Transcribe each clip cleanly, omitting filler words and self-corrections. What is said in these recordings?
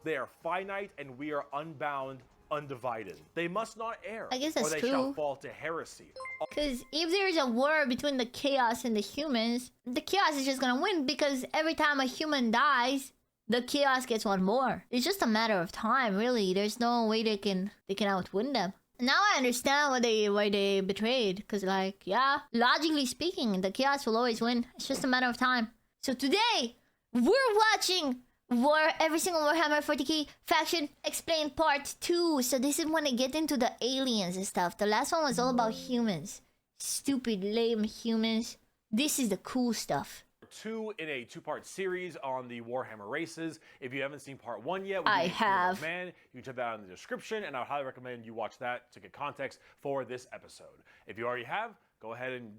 They are finite, and we are unbound, undivided. They must not err, I guess that's or they true. shall fall to heresy. Because if there is a war between the chaos and the humans, the chaos is just gonna win because every time a human dies, the chaos gets one more. It's just a matter of time, really. There's no way they can outwin them. Now I understand why they betrayed. Because, like, yeah, logically speaking, the chaos will always win. It's just a matter of time. So today, we're watching every single Warhammer 40K faction explained part 2. So this is when they get into the aliens and stuff. The last one was all about humans. Stupid, lame humans. This is the cool stuff. 2 in a 2-part series on the Warhammer races. If you haven't seen part 1 yet, I have. Man, you can check that out in the description, and I would highly recommend you watch that to get context for this episode. If you already have, go ahead and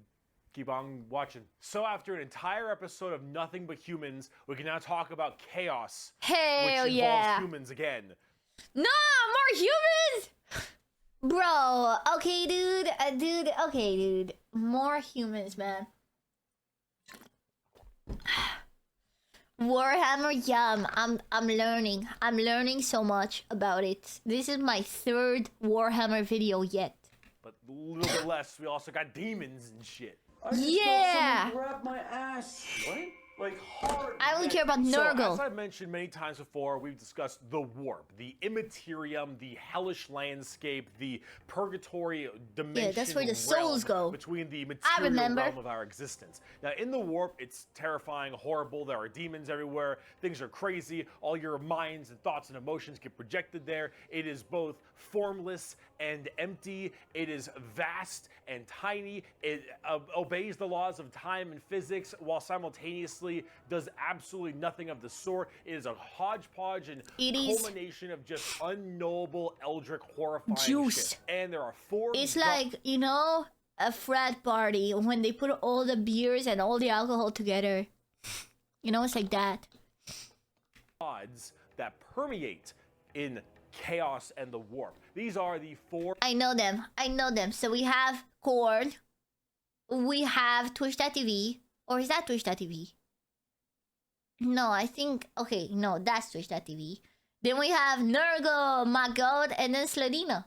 keep on watching. So after an entire episode of nothing but humans, we can now talk about chaos, Hell which yeah. involves humans again. No, more humans! Bro, okay, dude. Okay, dude. More humans, man. Warhammer, yeah, I'm learning. I'm learning so much about it. This is my 3rd Warhammer video yet. But a little bit less, we also got demons and shit. Yeah! Grab my ass. What? Like hard. I only care about So, Nurgle. as I've mentioned many times before, we've discussed the warp, the immaterium, the hellish landscape, the purgatory dimension. Yeah, that's where the souls go. Between the material remember. realm of our existence. Now, in the warp, it's terrifying, horrible. There are demons everywhere. Things are crazy. All your minds and thoughts and emotions get projected there. It is both formless and empty. It is vast and tiny. It obeys the laws of time and physics while simultaneously does absolutely nothing of the sort. It is a hodgepodge and culmination of just unknowable, eldritch, horrifying juice. shit. And there are 4. It's like, you know, a frat party when they put all the beers and all the alcohol together. You know, it's like that. Gods that permeate in chaos and the warp. These are the 4. I know them. So we have Korn. We have Twitch.tv. Or is that Twitch.tv? No, I think... Okay, no, that's Twitch.tv. Then we have Nurgle, my god, and then Sladina.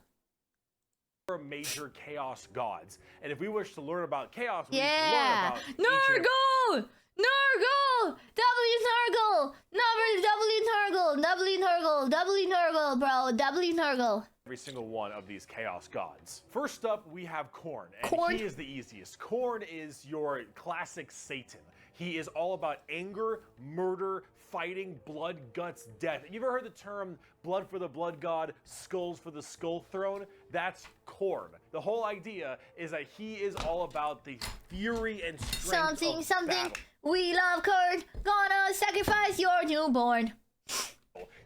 Major chaos gods. And if we wish to learn about chaos, we Yeah! need to learn about Nurgle! Nurgle! W Nurgle, bro. W Nurgle. every single one of these chaos gods. First up, we have Khorne, and Khorne. he is the easiest. Khorne is your classic Satan. He is all about anger, murder, fighting, blood, guts, death. You ever heard the term blood for the blood god, skulls for the skull throne? That's Khorne. The whole idea is that he is all about the fury and strength of battle. We love Khorne. Gonna sacrifice your newborn.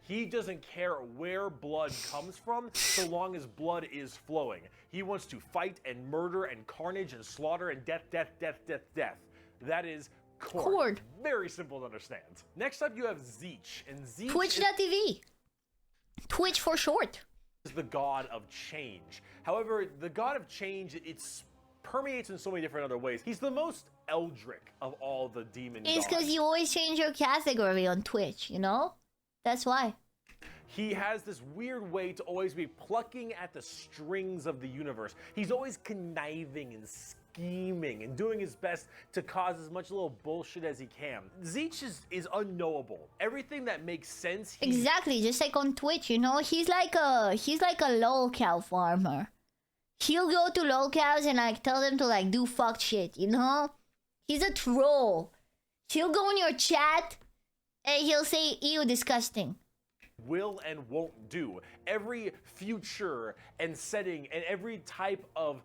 He doesn't care where blood comes from, so long as blood is flowing. He wants to fight and murder and carnage and slaughter and death. That is Khorne. Very simple to understand. Next up, you have Tzeentch, and Tzeentch Twitch.tv. Twitch for short. Is the god of change. However, the god of change, it permeates in so many different other ways. He's the most eldritch of all the demon gods. It's because you always change your category on Twitch, you know? That's why. He has this weird way to always be plucking at the strings of the universe. He's always conniving and scheming and doing his best to cause as much little bullshit as he can. Tzeentch is unknowable. Everything that makes sense. Exactly, just like on Twitch, you know? He's like a lolcow farmer. He'll go to lolcows and like tell them to like do fuck shit, you know? He's a troll. He'll go in your chat and he'll say, ew, disgusting. Will and won't do. Every future and setting and every type of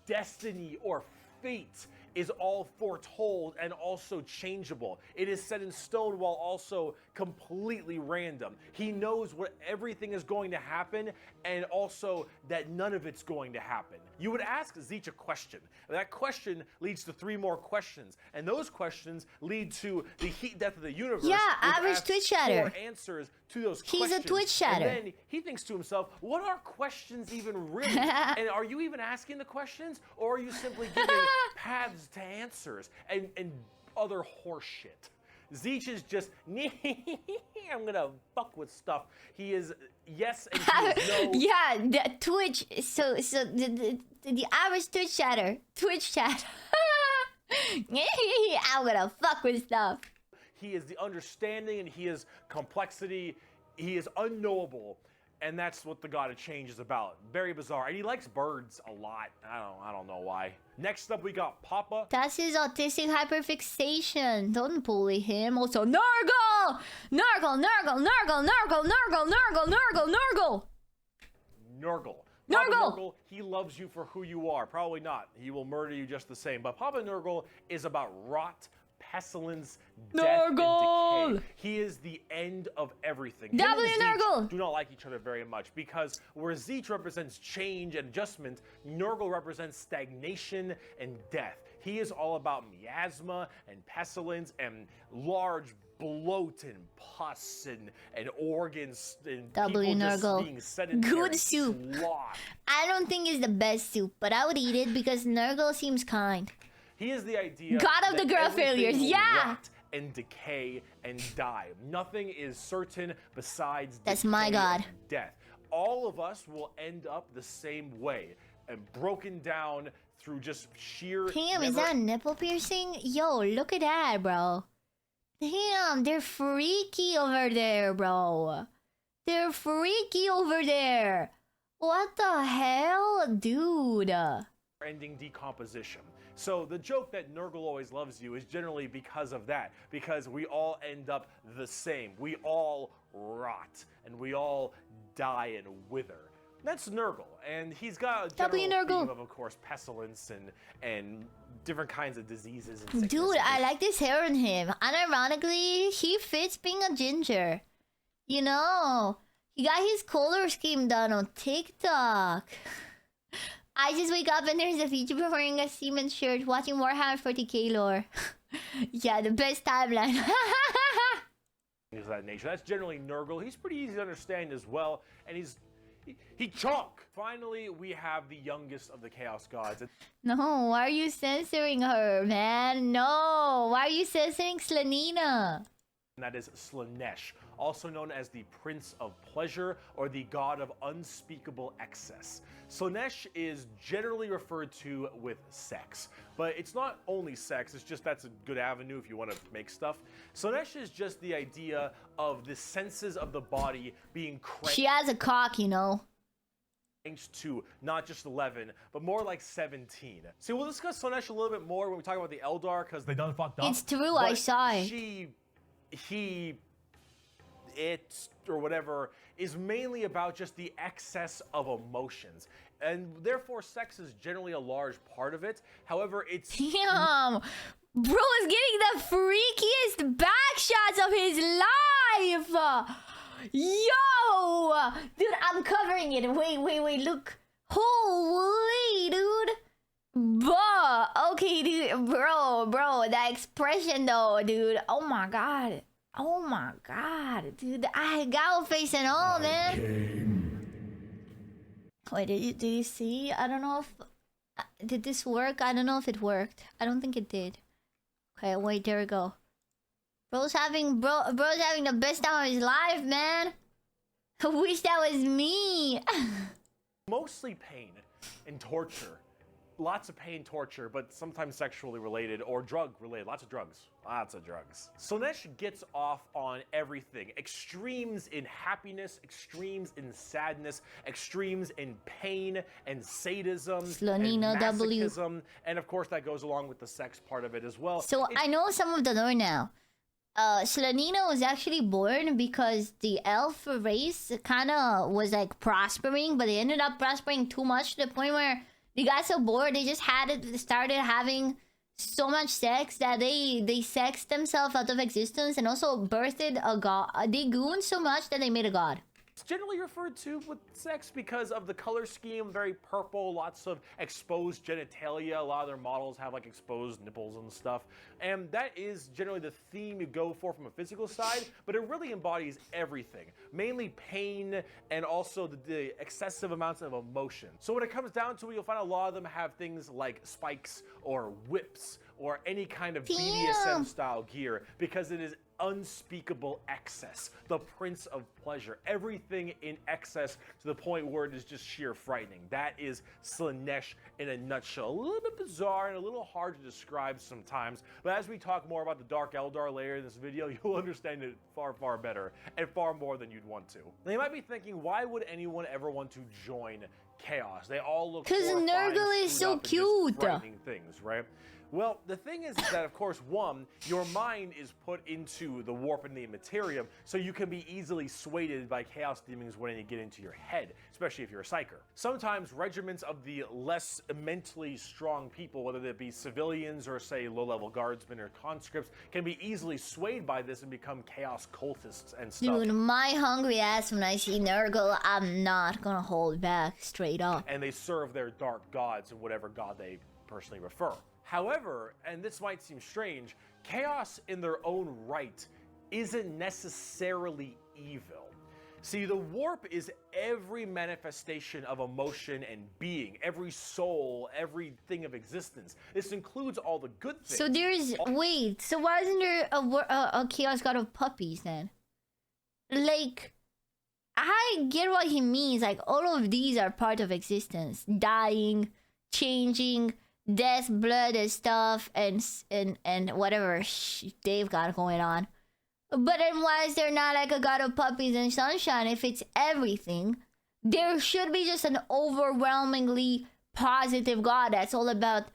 destiny or fate is all foretold and also changeable. It is set in stone while also completely random. He knows what everything is going to happen and also that none of it's going to happen. You would ask Tzeentch a question. That question leads to 3 more questions. And those questions lead to the heat death of the universe. Yeah, average Twitch chatter. 4 answers to those He's questions. a Twitch chatter. And then he thinks to himself, what are questions even really? And are you even asking the questions? Or are you simply giving paths to answers and other horse shit? Zeech is just, I'm gonna fuck with stuff. He is yes and he is no. Yeah, the Twitch. So the average Twitch chatter. Twitch chat. I'm gonna fuck with stuff. He is the understanding and he is complexity. He is unknowable. And that's what the God of Change is about. Very bizarre. And he likes birds a lot. I don't know why. Next up, we got Papa. That's his autistic hyperfixation. Don't bully him. Also, Nurgle! Nurgle, Nurgle, Nurgle, Nurgle, Nurgle, Nurgle, Nurgle, Nurgle! Nurgle. Nurgle! Papa Nurgle, he loves you for who you are. Probably not. He will murder you just the same. But Papa Nurgle is about rot, pestilence, death, Nurgle! and decay. He is the end of everything. Him W and Zeech Nurgle! do not like each other very much because where Zeech represents change and adjustment, Nurgle represents stagnation and death. He is all about miasma and pestilence and large bloat and pus and organs and W people just Nurgle. being sedentary. Good soup. Sloth. I don't think it's the best soup, but I would eat it because Nurgle seems kind. He is the idea. God of that the girl everything failures, will yeah! rot and decay and die. Nothing is certain besides That's my decay God. and death. All of us will end up the same way and broken down through just sheer. Damn, is that a nipple piercing? Yo, look at that, bro. Damn, they're freaky over there, bro. They're freaky over there. What the hell, dude? ending decomposition. So the joke that Nurgle always loves you is generally because of that, because we all end up the same. We all rot and we all die and wither. That's Nurgle, and he's got a general theme of course, pestilence and different kinds of diseases and sicknesses. Dude, I like this hair on him. Unironically, he fits being a ginger. You know, he got his color scheme done on TikTok. I just wake up and there's a feature wearing a Siemens shirt watching WH40K lore. Yeah, the best timeline. Things of that nature. That's generally Nurgle. He's pretty easy to understand as well, and he chunk. Finally, we have the youngest of the Chaos Gods. No, why are you censoring her, man? No, why are you censoring Slanina? And that is Slaanesh, also known as the Prince of Pleasure or the God of Unspeakable Excess. Slaanesh is generally referred to with sex, but it's not only sex, it's just that's a good avenue if you want to make stuff. Slaanesh is just the idea of the senses of the body being cranked. She has a cock, you know. To not just 11, but more like 17. See, we'll discuss Slaanesh a little bit more when we talk about the Eldar, because they done fucked up. It's true, I saw it. It, or whatever, is mainly about just the excess of emotions. And therefore, sex is generally a large part of it. However, it's... Damn! Bro is getting the freakiest back shots of his life! Yo! Dude, I'm covering it. Wait, look. Holy, dude. Bah. Okay, dude. Bro, that expression though, dude. Oh my god. Oh my god, dude. I got face and all, man. Wait, did you see? I don't know if... Did this work? I don't know if it worked. I don't think it did. Okay, wait, there we go. Bro's having the best time of his life, man. I wish that was me. Mostly pain and torture. Lots of pain, torture, but sometimes sexually related or drug related. Lots of drugs. Slaanesh gets off on everything. Extremes in happiness, extremes in sadness, extremes in pain and sadism, Slanina and W. masochism, and of course that goes along with the sex part of it as well. So I know some of the lore now. Slanina was actually born because the elf race kind of was like prospering, but they ended up prospering too much to the point where they got so bored they just started having so much sex that they sexed themselves out of existence and also birthed a god. They gooned so much that they made a god. It's generally referred to with sex because of the color scheme, very purple, lots of exposed genitalia. A lot of their models have like exposed nipples and stuff. And that is generally the theme you go for from a physical side, but it really embodies everything, mainly pain and also the excessive amounts of emotion. So when it comes down to it, you'll find a lot of them have things like spikes or whips or any kind of BDSM style gear because it is unspeakable excess, the prince of pleasure, everything in excess to the point where it is just sheer frightening. That is Slaanesh in a nutshell. A little bit bizarre and a little hard to describe sometimes, but as we talk more about the Dark Eldar layer in this video, you'll understand it far, far better and far more than you'd want to. Now you might be thinking, why would anyone ever want to join Chaos? They all look horrifying, Nurgle is so cute. frightening things, right? Well, the thing is that, of course, one, your mind is put into the warp and the materium, so you can be easily swayed by chaos demons when they get into your head, especially if you're a psyker. Sometimes regiments of the less mentally strong people, whether they be civilians or, say, low-level guardsmen or conscripts, can be easily swayed by this and become chaos cultists and stuff. Dude, my hungry ass when I see Nurgle, I'm not gonna hold back, straight up. And they serve their dark gods and whatever god they personally refer. However, and this might seem strange, chaos in their own right isn't necessarily evil. See, the warp is every manifestation of emotion and being, every soul, everything of existence. This includes all the good things. So there's, wait, so why isn't there a chaos god of puppies then? Like, I get what he means, like all of these are part of existence. Dying, changing, death, blood and stuff, and whatever they've got going on. But then why is there not like a god of puppies and sunshine if it's everything? There should be just an overwhelmingly positive god that's all about,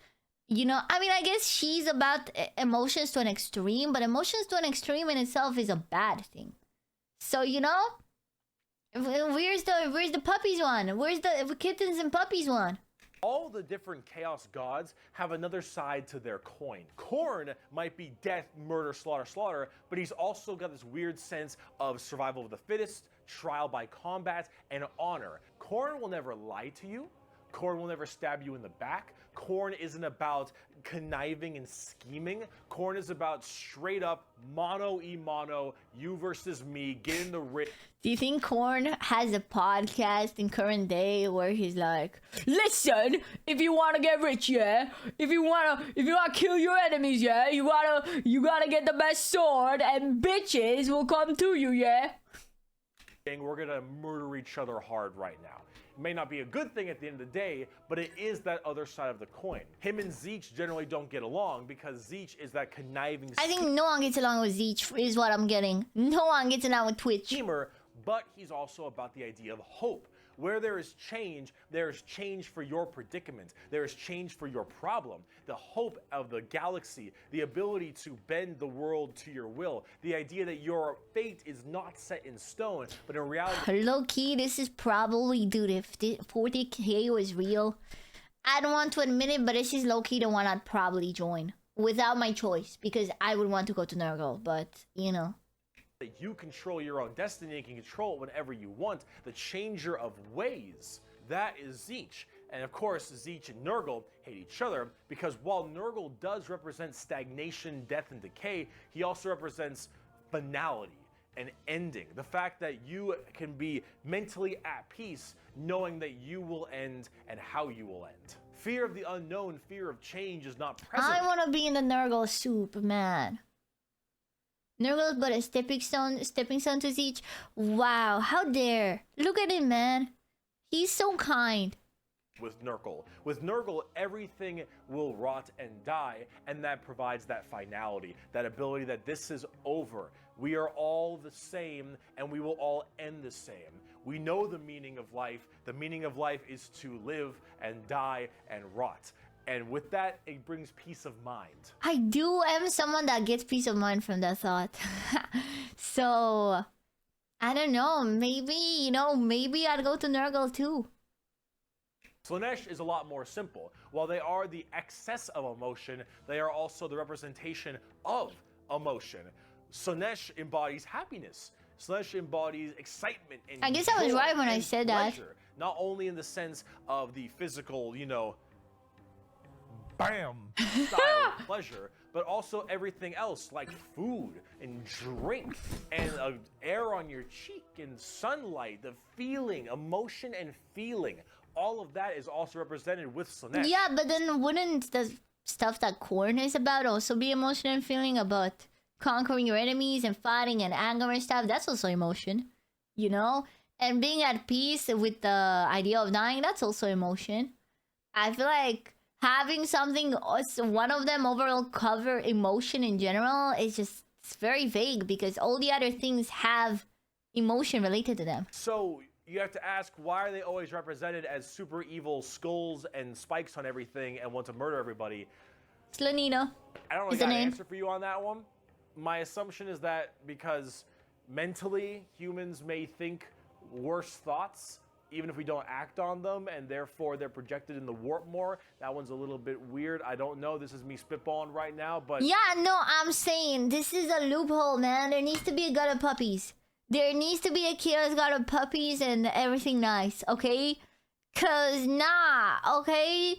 you know, I mean, I guess she's about emotions to an extreme, but emotions to an extreme in itself is a bad thing. So, you know, where's the puppies one? Where's the kittens and puppies one? All the different chaos gods have another side to their coin. Khorne might be death, murder, slaughter, slaughter, but he's also got this weird sense of survival of the fittest, trial by combat, and honor. Khorne will never lie to you. Khorne will never stab you in the back. Khorne isn't about conniving and scheming. Khorne is about straight up mano-y-mano, you versus me, get in the ring. Do you think Khorne has a podcast in current day where he's like, listen, if you want to get rich, yeah, if you want to kill your enemies, yeah, you gotta get the best sword and bitches will come to you, yeah? We're gonna murder each other hard right now. It may not be a good thing at the end of the day, but it is that other side of the coin. Him and Tzeentch generally don't get along because Tzeentch is that conniving. I think no one gets along with Tzeentch is what I'm getting. No one gets along with Twitch. Schemer, but he's also about the idea of hope. Where there is change for your predicament. There is change for your problem. The hope of the galaxy, the ability to bend the world to your will. The idea that your fate is not set in stone, but in reality... Low-key, this is probably, dude, if 40K was real, I don't want to admit it, but this is low-key the one I'd probably join. Without my choice, because I would want to go to Nurgle, but, you know. That you control your own destiny and can control it whenever you want. The changer of ways, that is Tzeentch. And of course, Tzeentch and Nurgle hate each other because while Nurgle does represent stagnation, death, and decay, he also represents finality and ending. The fact that you can be mentally at peace knowing that you will end and how you will end. Fear of the unknown, fear of change is not present. I want to be in the Nurgle soup, man. Nurgle, but a stepping stone to Tzeentch. Wow, how dare! Look at him, man. He's so kind. With Nurgle, everything will rot and die, and that provides that finality, that ability that this is over. We are all the same, and we will all end the same. We know the meaning of life. The meaning of life is to live and die and rot. And with that, it brings peace of mind. I am someone that gets peace of mind from that thought. So, I don't know. Maybe, you know, maybe I'd go to Nurgle too. Slaanesh is a lot more simple. While they are the excess of emotion, they are also the representation of emotion. Slaanesh embodies happiness. Slanesh embodies excitement and I guess I was joy right when I and said that. pleasure, not only in the sense of the physical, you know, bam style of pleasure, but also everything else like food and drink and air on your cheek and sunlight, the feeling, emotion and feeling. All of that is also represented with Slanesh. Yeah, but then wouldn't the stuff that Korn is about also be emotion and feeling about conquering your enemies and fighting and anger and stuff? That's also emotion, you know? And being at peace with the idea of dying, that's also emotion. I feel like having something, one of them overall cover emotion in general is just, it's very vague because all the other things have emotion related to them. So you have to ask, why are they always represented as super evil skulls and spikes on everything and want to murder everybody? Slanina. I don't Is really the got an name. answer for you on that one. My assumption is that because mentally humans may think worse thoughts even if we don't act on them, and therefore they're projected in the warp more. That one's a little bit weird. I don't know. This is me spitballing right now, but Yeah, no, I'm saying this is a loophole, man. There needs to be a god of puppies. There needs to be a chaos god of puppies and everything nice, okay? Cause nah, okay?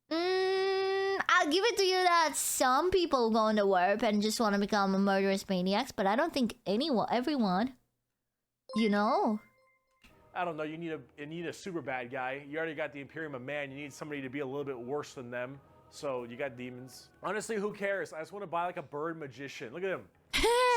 I'll give it to you that some people go into warp and just want to become murderous maniacs, but I don't think everyone, you know? I don't know. You need a super bad guy. You already got the Imperium of Man. You need somebody to be a little bit worse than them. So you got demons. Honestly, who cares? I just want to buy like a bird magician. Look at him.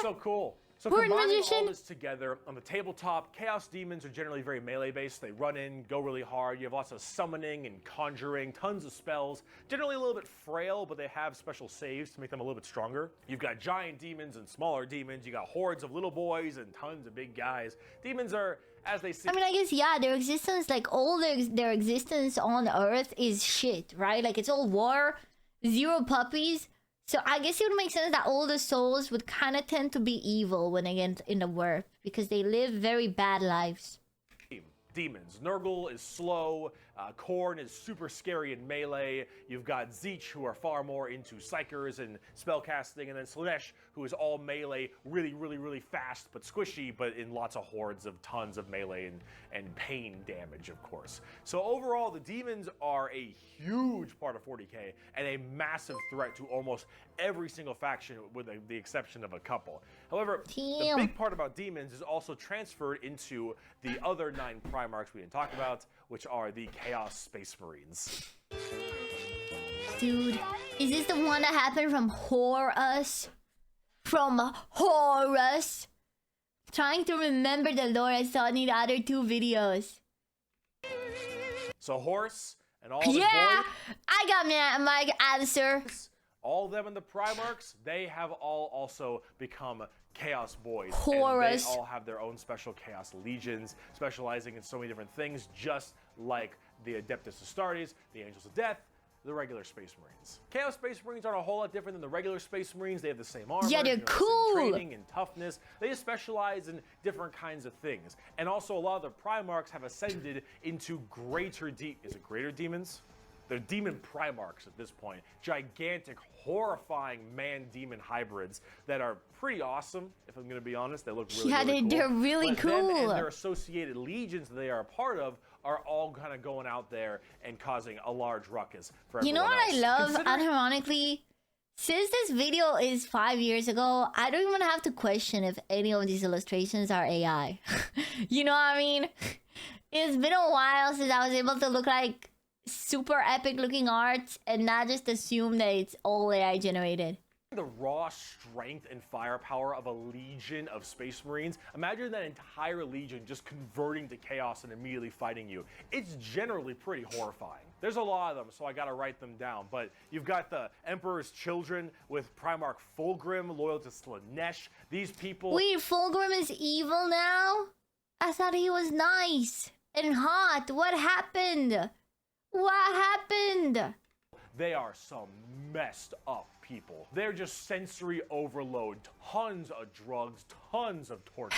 So cool. So Bird combining magician? all this together, on the tabletop, Chaos Demons are generally very melee-based. They run in, go really hard. You have lots of summoning and conjuring, tons of spells. Generally a little bit frail, but they have special saves to make them a little bit stronger. You've got giant demons and smaller demons. You got hordes of little boys and tons of big guys. Demons are, as they say... I mean, I guess, yeah, their existence, like, all their existence on Earth is shit, right? Like, it's all war, zero puppies. So I guess it would make sense that all the souls would kind of tend to be evil when they get in the warp, because they live very bad lives. Demons. Nurgle is slow. Khorne is super scary in melee. You've got Zeech, who are far more into psychers and spellcasting, and then Slanesh, who is all melee, really, really, really fast, but squishy, but in lots of hordes of tons of melee and pain damage, of course. So overall, the demons are a huge part of 40K and a massive threat to almost every single faction, with the exception of a couple. However, the Damn. big part about demons is also transferred into the other 9 Primarchs we didn't talk about, which are the Chaos Space Marines. Dude, is this the one that happened from Horus? From Horus? Trying to remember the lore I saw in the other 2 videos. So Horus and all his Yeah! boys, I got my answer. all of them in the Primarchs, they have all also become Chaos Boys. Horus. And they all have their own special Chaos Legions, specializing in so many different things, just like the Adeptus Astartes, the Angels of Death, the regular Space Marines. Chaos Space Marines aren't a whole lot different than the regular Space Marines. They have the same armor, Yeah, they're the same cool. training and toughness. They just specialize in different kinds of things. And also a lot of the Primarchs have ascended into greater is it greater demons? They're demon Primarchs at this point. Gigantic, horrifying man-demon hybrids that are pretty awesome, if I'm going to be honest. They look really, Yeah, really cool. they're really But them cool. and their associated legions that they are a part of are all kind of going out there and causing a large ruckus for You know everyone what I else. love, unironically? Since this video is 5 years ago, I don't even have to question if any of these illustrations are AI. You know what I mean? It's been a while since I was able to look like super epic looking art and not just assume that it's all AI generated. The raw strength and firepower of a legion of Space Marines. Imagine that entire legion just converting to chaos and immediately fighting you. It's generally pretty horrifying. There's a lot of them, so I gotta write them down. But you've got the Emperor's Children with Primarch Fulgrim, loyal to Slanesh. These people... Wait, Fulgrim is evil now? I thought he was nice and hot. What happened? What happened? They are some messed up people. They're just sensory overload, tons of drugs, tons of torture.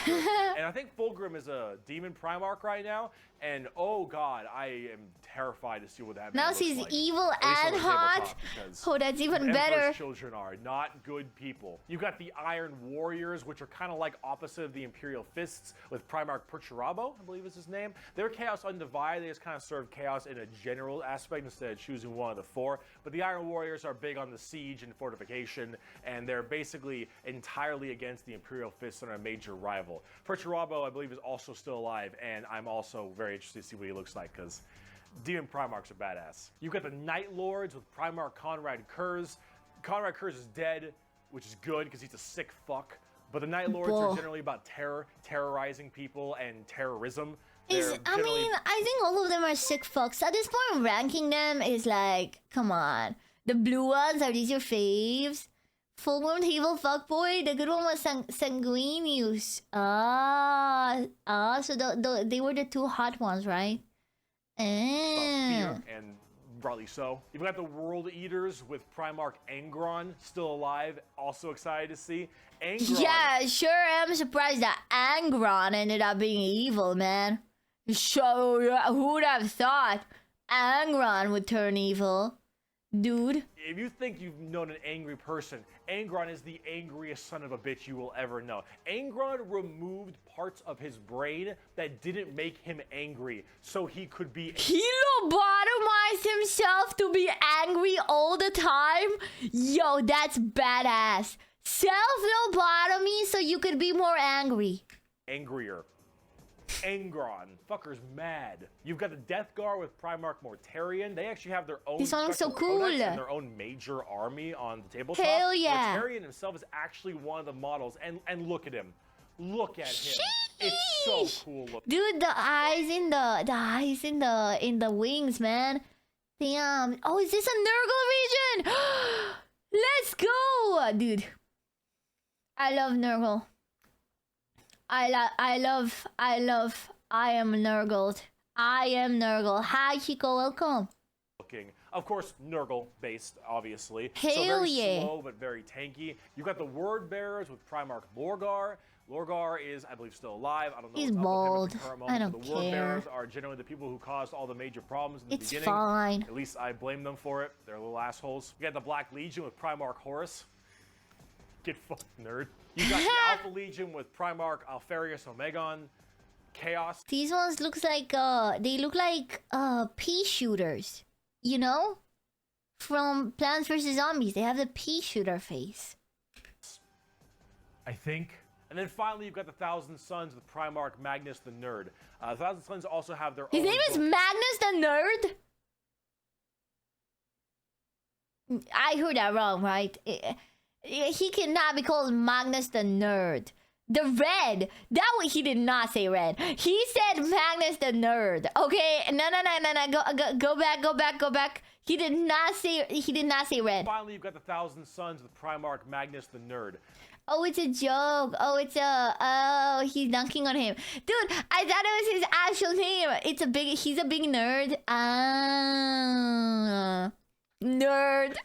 And I think Fulgrim is a demon Primarch right now. And oh god, I am terrified to see what that man Now looks she's like. evil At least on and the hot. tabletop, because Oh, that's even Emperor's better. children are not good people. You've got the Iron Warriors, which are kind of like opposite of the Imperial Fists, with Primarch Perturabo, I believe is his name. They're Chaos Undivided. They just kind of serve Chaos in a general aspect instead of choosing one of the four. But the Iron Warriors are big on the siege and fortification, and they're basically entirely against the Imperial Fists and a major rival. Perturabo, I believe, is also still alive, and I'm also very interested to see what he looks like, because Demon Primarchs are badass. You've got the Night Lords with Primarch Conrad Kurz. Conrad Kurz is dead, which is good because he's a sick fuck. But the Night Lords Whoa. are generally about terrorizing people and terrorism. I mean, I think all of them are sick fucks. At this point, ranking them is like, come on. The blue ones, are these your faves? Full-blown evil fuckboy. The good one was Sanguinius. So they were the two hot ones, right? Fear, and rightly so. You've got the World Eaters with Primarch Angron still alive. Also excited to see. Angron. Yeah, sure am surprised that Angron ended up being evil, man. So, who would have thought Angron would turn evil? Dude. If you think you've known an angry person, Angron is the angriest son of a bitch you will ever know. Angron removed parts of his brain that didn't make him angry, so he could be... He lobotomized himself to be angry all the time? Yo, that's badass. Self-lobotomy so you could be more angry. angrier. Angron. Fucker's mad. You've got the Death Guard with Primarch Mortarion. They actually have their own This one looks so special codex cool. and their own major army on the tabletop. Hell yeah. Mortarion himself is actually one of the models. And look at him. Look at him. It's so cool looking. Dude, the eyes in the wings, man. Damn. Oh, is this a Nurgle region? Let's go, dude. I love Nurgle. I am Nurgled. I am Nurgle. Hi, Chico, welcome. Of course, Nurgle based, obviously. Hell so very yeah. slow, but very tanky. You've got the Word Bearers with Primarch Lorgar. Lorgar is, I believe, still alive. I don't know He's what's up with him bald. at the current I moment. don't The Word care. Bearers are generally the people who caused all the major problems in the It's beginning. fine. At least I blame them for it. They're little assholes. You got the Black Legion with Primarch Horus. Get fucked, nerd. You got the Alpha Legion with Primarch Alfarius Omegon. Chaos. These ones looks like they look like pea shooters. You know? From Plants vs. Zombies. They have the pea shooter face. I think. And then finally, you've got the Thousand Sons with Primarch Magnus the Nerd. The Thousand Sons also have their His own name is book. Magnus the Nerd? I heard that wrong, right? He cannot be called Magnus the Nerd. The Red. That way he did not say Red. He said Magnus the Nerd. Okay? No. Go back. He did not say Red. Finally, you've got the Thousand Sons with Primarch Magnus the Nerd. Oh, it's a joke. Oh, he's dunking on him. Dude, I thought it was his actual name. He's a big nerd. Nerd.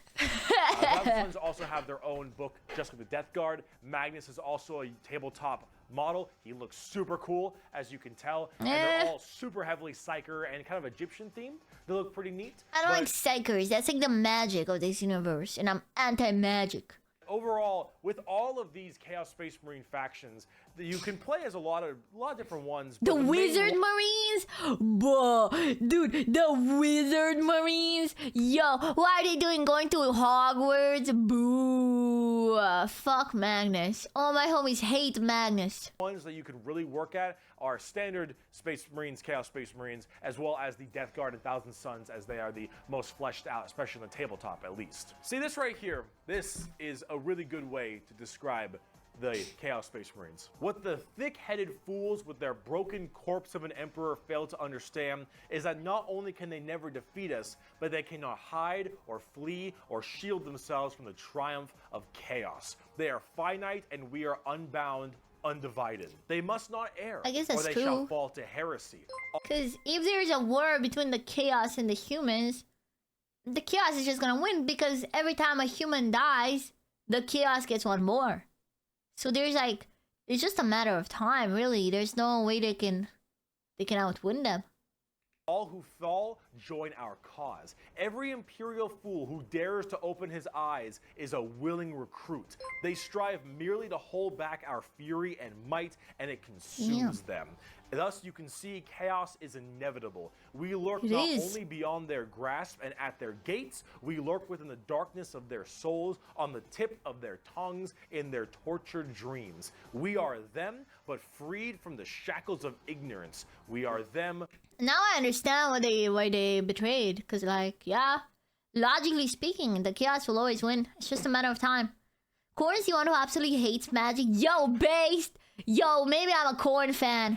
Thousand Sons also have their own book just with the Death Guard. Magnus is also a tabletop model. He looks super cool, as you can tell. And they're all super heavily Psyker and kind of Egyptian themed. They look pretty neat. I don't like psychers. That's like the magic of this universe. And I'm anti-magic. Overall, with all of these Chaos Space Marine factions, you can play as a lot of different ones. The but main Wizard one- Marines? Buh. Dude, the Wizard Marines? Yo, what are they doing going to Hogwarts? Boo. Fuck Magnus. All my homies hate Magnus. ones that you can really work at are standard Space Marines, Chaos Space Marines, as well as the Death Guard and Thousand Sons, as they are the most fleshed out, especially on the tabletop at least. See this right here? This is a really good way to describe the Chaos Space Marines. What the thick-headed fools with their broken corpse of an emperor fail to understand is that not only can they never defeat us, but they cannot hide or flee or shield themselves from the triumph of chaos. They are finite and we are unbound, undivided. They must not err, I guess or that's they true. shall fall to heresy. Because if there's a war between the chaos and the humans, the chaos is just gonna win because every time a human dies, the chaos gets one more. So there's like It's just a matter of time, really. There's no way they can outwin them. All who fall join our cause. Every imperial fool who dares to open his eyes is a willing recruit. They strive merely to hold back our fury and might, and it consumes them. Thus, you can see chaos is inevitable. We lurk not only beyond their grasp and at their gates, we lurk within the darkness of their souls, on the tip of their tongues, in their tortured dreams. We are them, but freed from the shackles of ignorance. We are them. Now I understand why they betrayed. Because, like, yeah, logically speaking, the chaos will always win. It's just a matter of time. Corn's the one who absolutely hates magic. Yo, based! Yo, maybe I'm a Corn fan.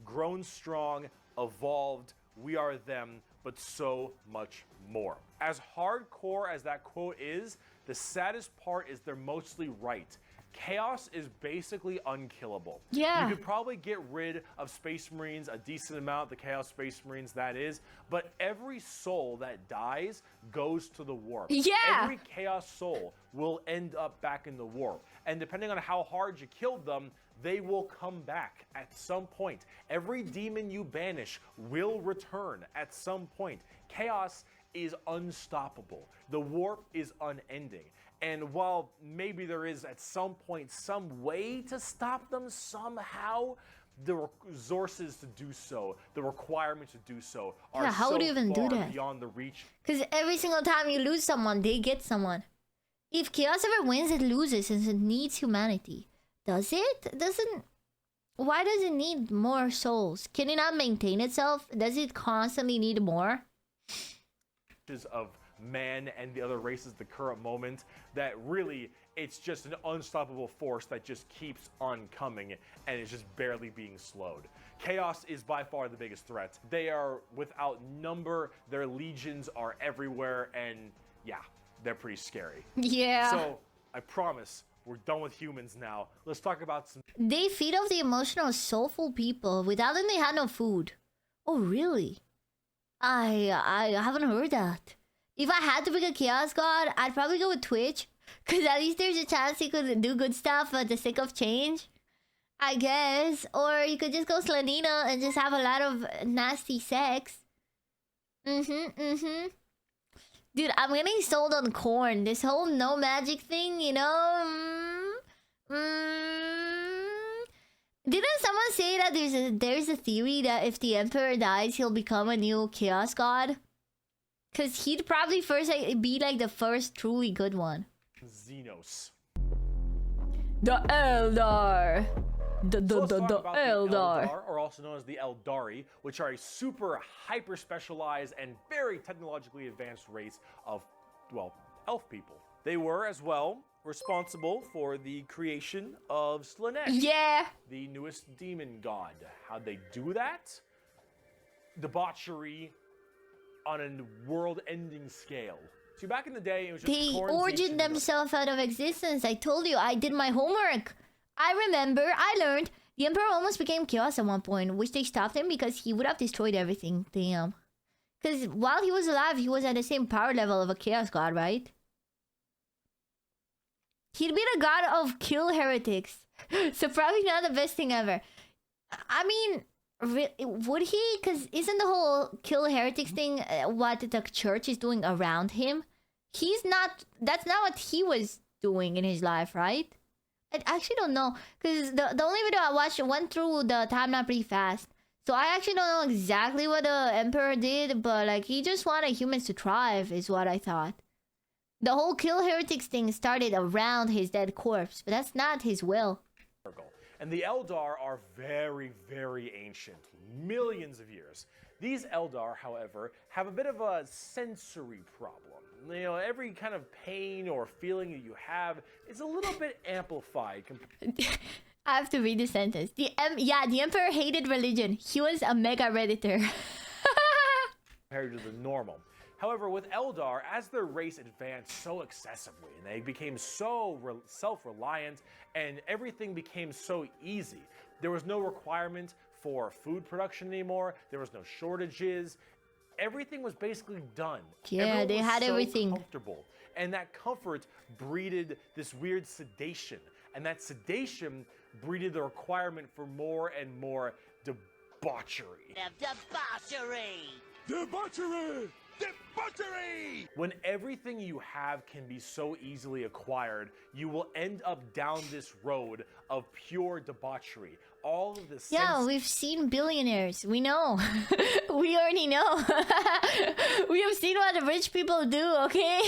Grown strong, evolved, we are them, but so much more. As hardcore as that quote is, the saddest part is they're mostly right. Chaos is basically unkillable. Yeah. You could probably get rid of Space Marines, a decent amount, the Chaos Space Marines that is, but every soul that dies goes to the warp. Yeah. Every Chaos soul will end up back in the warp. And depending on how hard you killed them, they will come back at some point. Every demon you banish will return at some point. Chaos is unstoppable. The warp is unending. And while maybe there is at some point some way to stop them somehow, the resources to do so, the requirements to do so are how so would you even do far that? beyond the reach. Because every single time you lose someone, they get someone. If chaos ever wins, it loses since it needs humanity. Does it? Doesn't... Why does it need more souls? Can it not maintain itself? Does it constantly need more? Of man and the other races at the current moment, that really it's just an unstoppable force that just keeps on coming and is just barely being slowed. Chaos is by far the biggest threat. They are without number, their legions are everywhere, and yeah, they're pretty scary. Yeah. So I promise we're done with humans now. Let's talk about some... They feed off the emotional, soulful people. Without them, they had no food. Oh, really? I haven't heard that. If I had to pick a Chaos God, I'd probably go with Twitch. Because at least there's a chance he could do good stuff for the sake of change. I guess. Or you could just go Slanina and just have a lot of nasty sex. Dude, I'm getting sold on Corn. This whole no magic thing, you know? Didn't someone say that there's a theory that if the Emperor dies, he'll become a new Chaos God? Because he'd probably first be like the first truly good one. Xenos. The Eldar. The Eldar, or also known as the Eldari, which are a super hyper specialized and very technologically advanced race of, well, elf people. They were as well responsible for the creation of Slanesh, yeah, the newest demon god. How'd they do that? Debauchery on a world-ending scale. See, back in the day, it was just they originated themselves out of existence. I told you, I did my homework. I remember, I learned, the Emperor almost became Chaos at one point, which they stopped him because he would have destroyed everything. Damn. Because while he was alive, he was at the same power level of a Chaos God, right? He'd be the god of kill heretics. So probably not the best thing ever. I mean, would he? Because isn't the whole kill heretics thing what the church is doing around him? He's not... That's not what he was doing in his life, right? I actually don't know. Because the only video I watched went through the timeline pretty fast. So I actually don't know exactly what the Emperor did. But like, he just wanted humans to thrive is what I thought. The whole kill heretics thing started around his dead corpse. But that's not his will. And the Eldar are very, very ancient. Millions of years. These Eldar, however, have a bit of a sensory problem. You know, every kind of pain or feeling that you have is a little bit amplified. I have to read the sentence. The Emperor hated religion. He was a mega Redditor. Compared to the normal. However, with Eldar, as their race advanced so excessively, and they became so self-reliant, and everything became so easy, there was no requirement for food production anymore, there was no shortages, everything was basically done. Yeah, everyone they was had so everything. Comfortable. And that comfort breeded this weird sedation. And that sedation breeded the requirement for more and more debauchery. Debauchery! Debauchery! When everything you have can be so easily acquired, you will end up down this road of pure debauchery. All of the Yeah, we've seen billionaires. We know. We already know. We have seen what the rich people do, okay?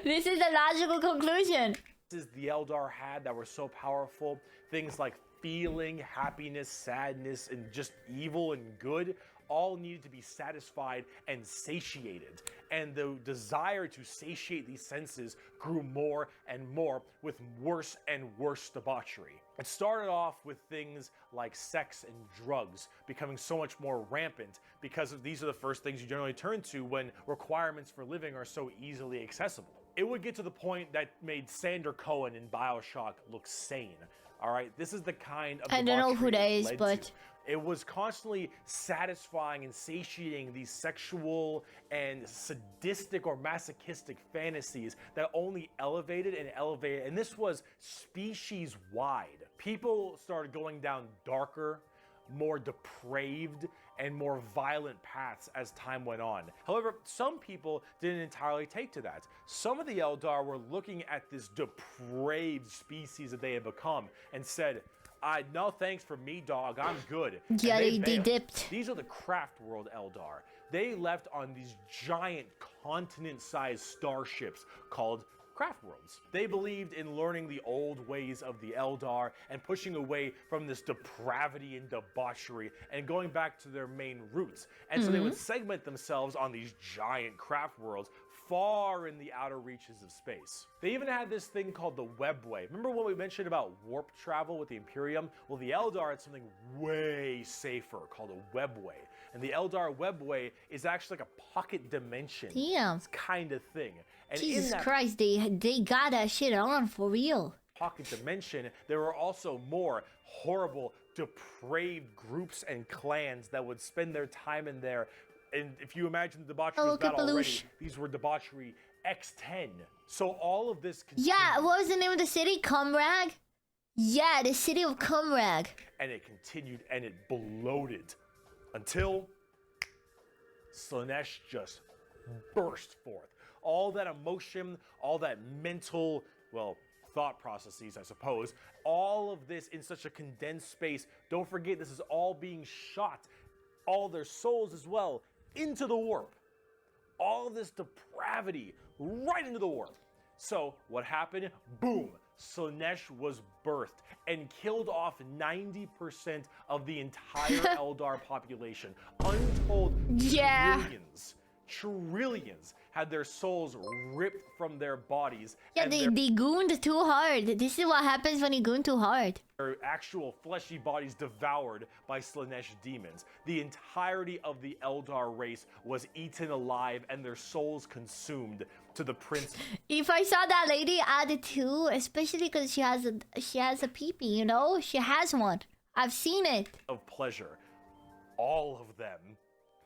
This is the logical conclusion. the Eldar had that were so powerful, things like feeling, happiness, sadness, and just evil and good, all needed to be satisfied and satiated. And the desire to satiate these senses grew more and more with worse and worse debauchery. It started off with things like sex and drugs becoming so much more rampant because these are the first things you generally turn to when requirements for living are so easily accessible. It would get to the point that made Sander Cohen in BioShock look sane. All right, this is the kind of I don't know who that is, led but to. It was constantly satisfying and satiating these sexual and sadistic or masochistic fantasies that only elevated and elevated, and this was species-wide. People started going down darker, more depraved, and more violent paths as time went on. However, some people didn't entirely take to that. Some of the Eldar were looking at this depraved species that they had become and said, no thanks for me, dog, I'm good. yeah, And they bailed. dipped. These are the craft world Eldar. They left on these giant continent-sized starships called craft worlds. They believed in learning the old ways of the Eldar and pushing away from this depravity and debauchery and going back to their main roots. And so they would segment themselves on these giant craft worlds far in the outer reaches of space. They even had this thing called the Webway. Remember when we mentioned about warp travel with the Imperium? Well, the Eldar had something way safer called a Webway. And the Eldar Webway is actually like a pocket dimension kind of thing. And Jesus in that Christ, they got that shit on for real. pocket dimension, there were also more horrible, depraved groups and clans that would spend their time in there. And if you imagine the debauchery was not already, these were debauchery X10. So all of this continued, Yeah, what was the name of the city? Cumrag? Yeah, the city of Cumrag. and it continued and it bloated until Slaanesh just burst forth. All that emotion, all that mental, well, thought processes, I suppose, all of this in such a condensed space. Don't forget, this is all being shot, all their souls as well, into the warp. All of this depravity right into the warp. So what happened? Boom! Slaanesh was birthed and killed off 90% of the entire Eldar population. Untold trillions had their souls ripped from their bodies. Yeah, and they gooned too hard. This is what happens when you goon too hard. their actual fleshy bodies devoured by Slaanesh demons. The entirety of the Eldar race was eaten alive and their souls consumed to the prince. If I saw that lady added too, especially because she has a peepee, you know? She has one. I've seen it. Of pleasure. All of them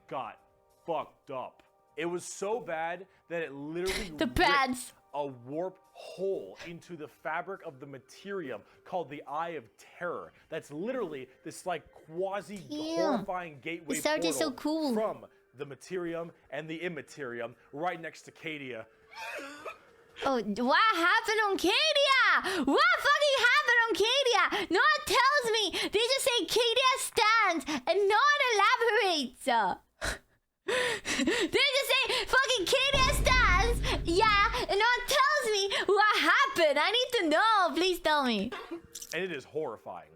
got fucked up. It was so bad that it literally The pads. a warp hole into the fabric of the materium called the Eye of Terror. That's literally this like quasi horrifying gateway It sounded portal so cool. from the materium and the immaterium right next to Cadia. Oh, what happened on Cadia? What fucking happened on Cadia? No one tells me. They just say Cadia stands and no one elaborates. They just say fucking Cadia stands. Yeah, and no one tells me what happened. I need to know. Please tell me. And it is horrifying.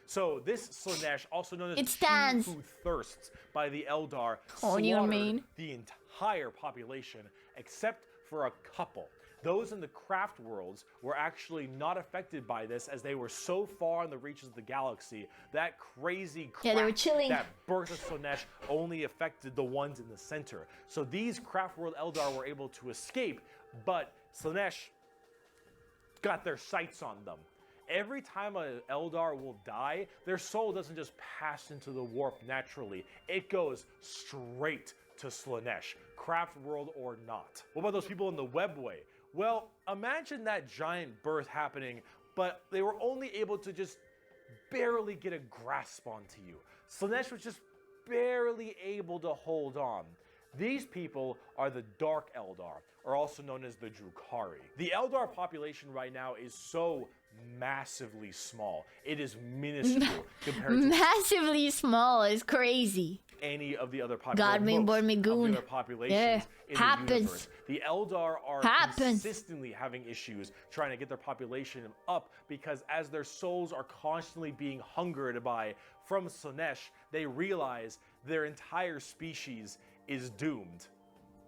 So this Slaanesh, also known as It stands. He Who Thirsts by the Eldar, Oh, you slaughtered mean? the entire population except for a couple. Those in the craft worlds were actually not affected by this as they were so far in the reaches of the galaxy. That crazy Yeah, they were craft chilling. that birth of Slaanesh only affected the ones in the center. So these craft world Eldar were able to escape, but Slaanesh got their sights on them. Every time an Eldar will die, their soul doesn't just pass into the warp naturally. It goes straight to Slaanesh, craft world or not. What about those people in the Webway? Well, imagine that giant birth happening, but they were only able to just barely get a grasp onto you. Slaanesh was just barely able to hold on. These people are the Dark Eldar, or also known as the Drukhari. The Eldar population right now is so massively small. It is minuscule compared to massively small is crazy. any of the other God me born me goon. populations in happens. the universe. The Eldar are Happens. consistently having issues trying to get their population up because as their souls are constantly being hungered by from Slaanesh, they realize their entire species is doomed.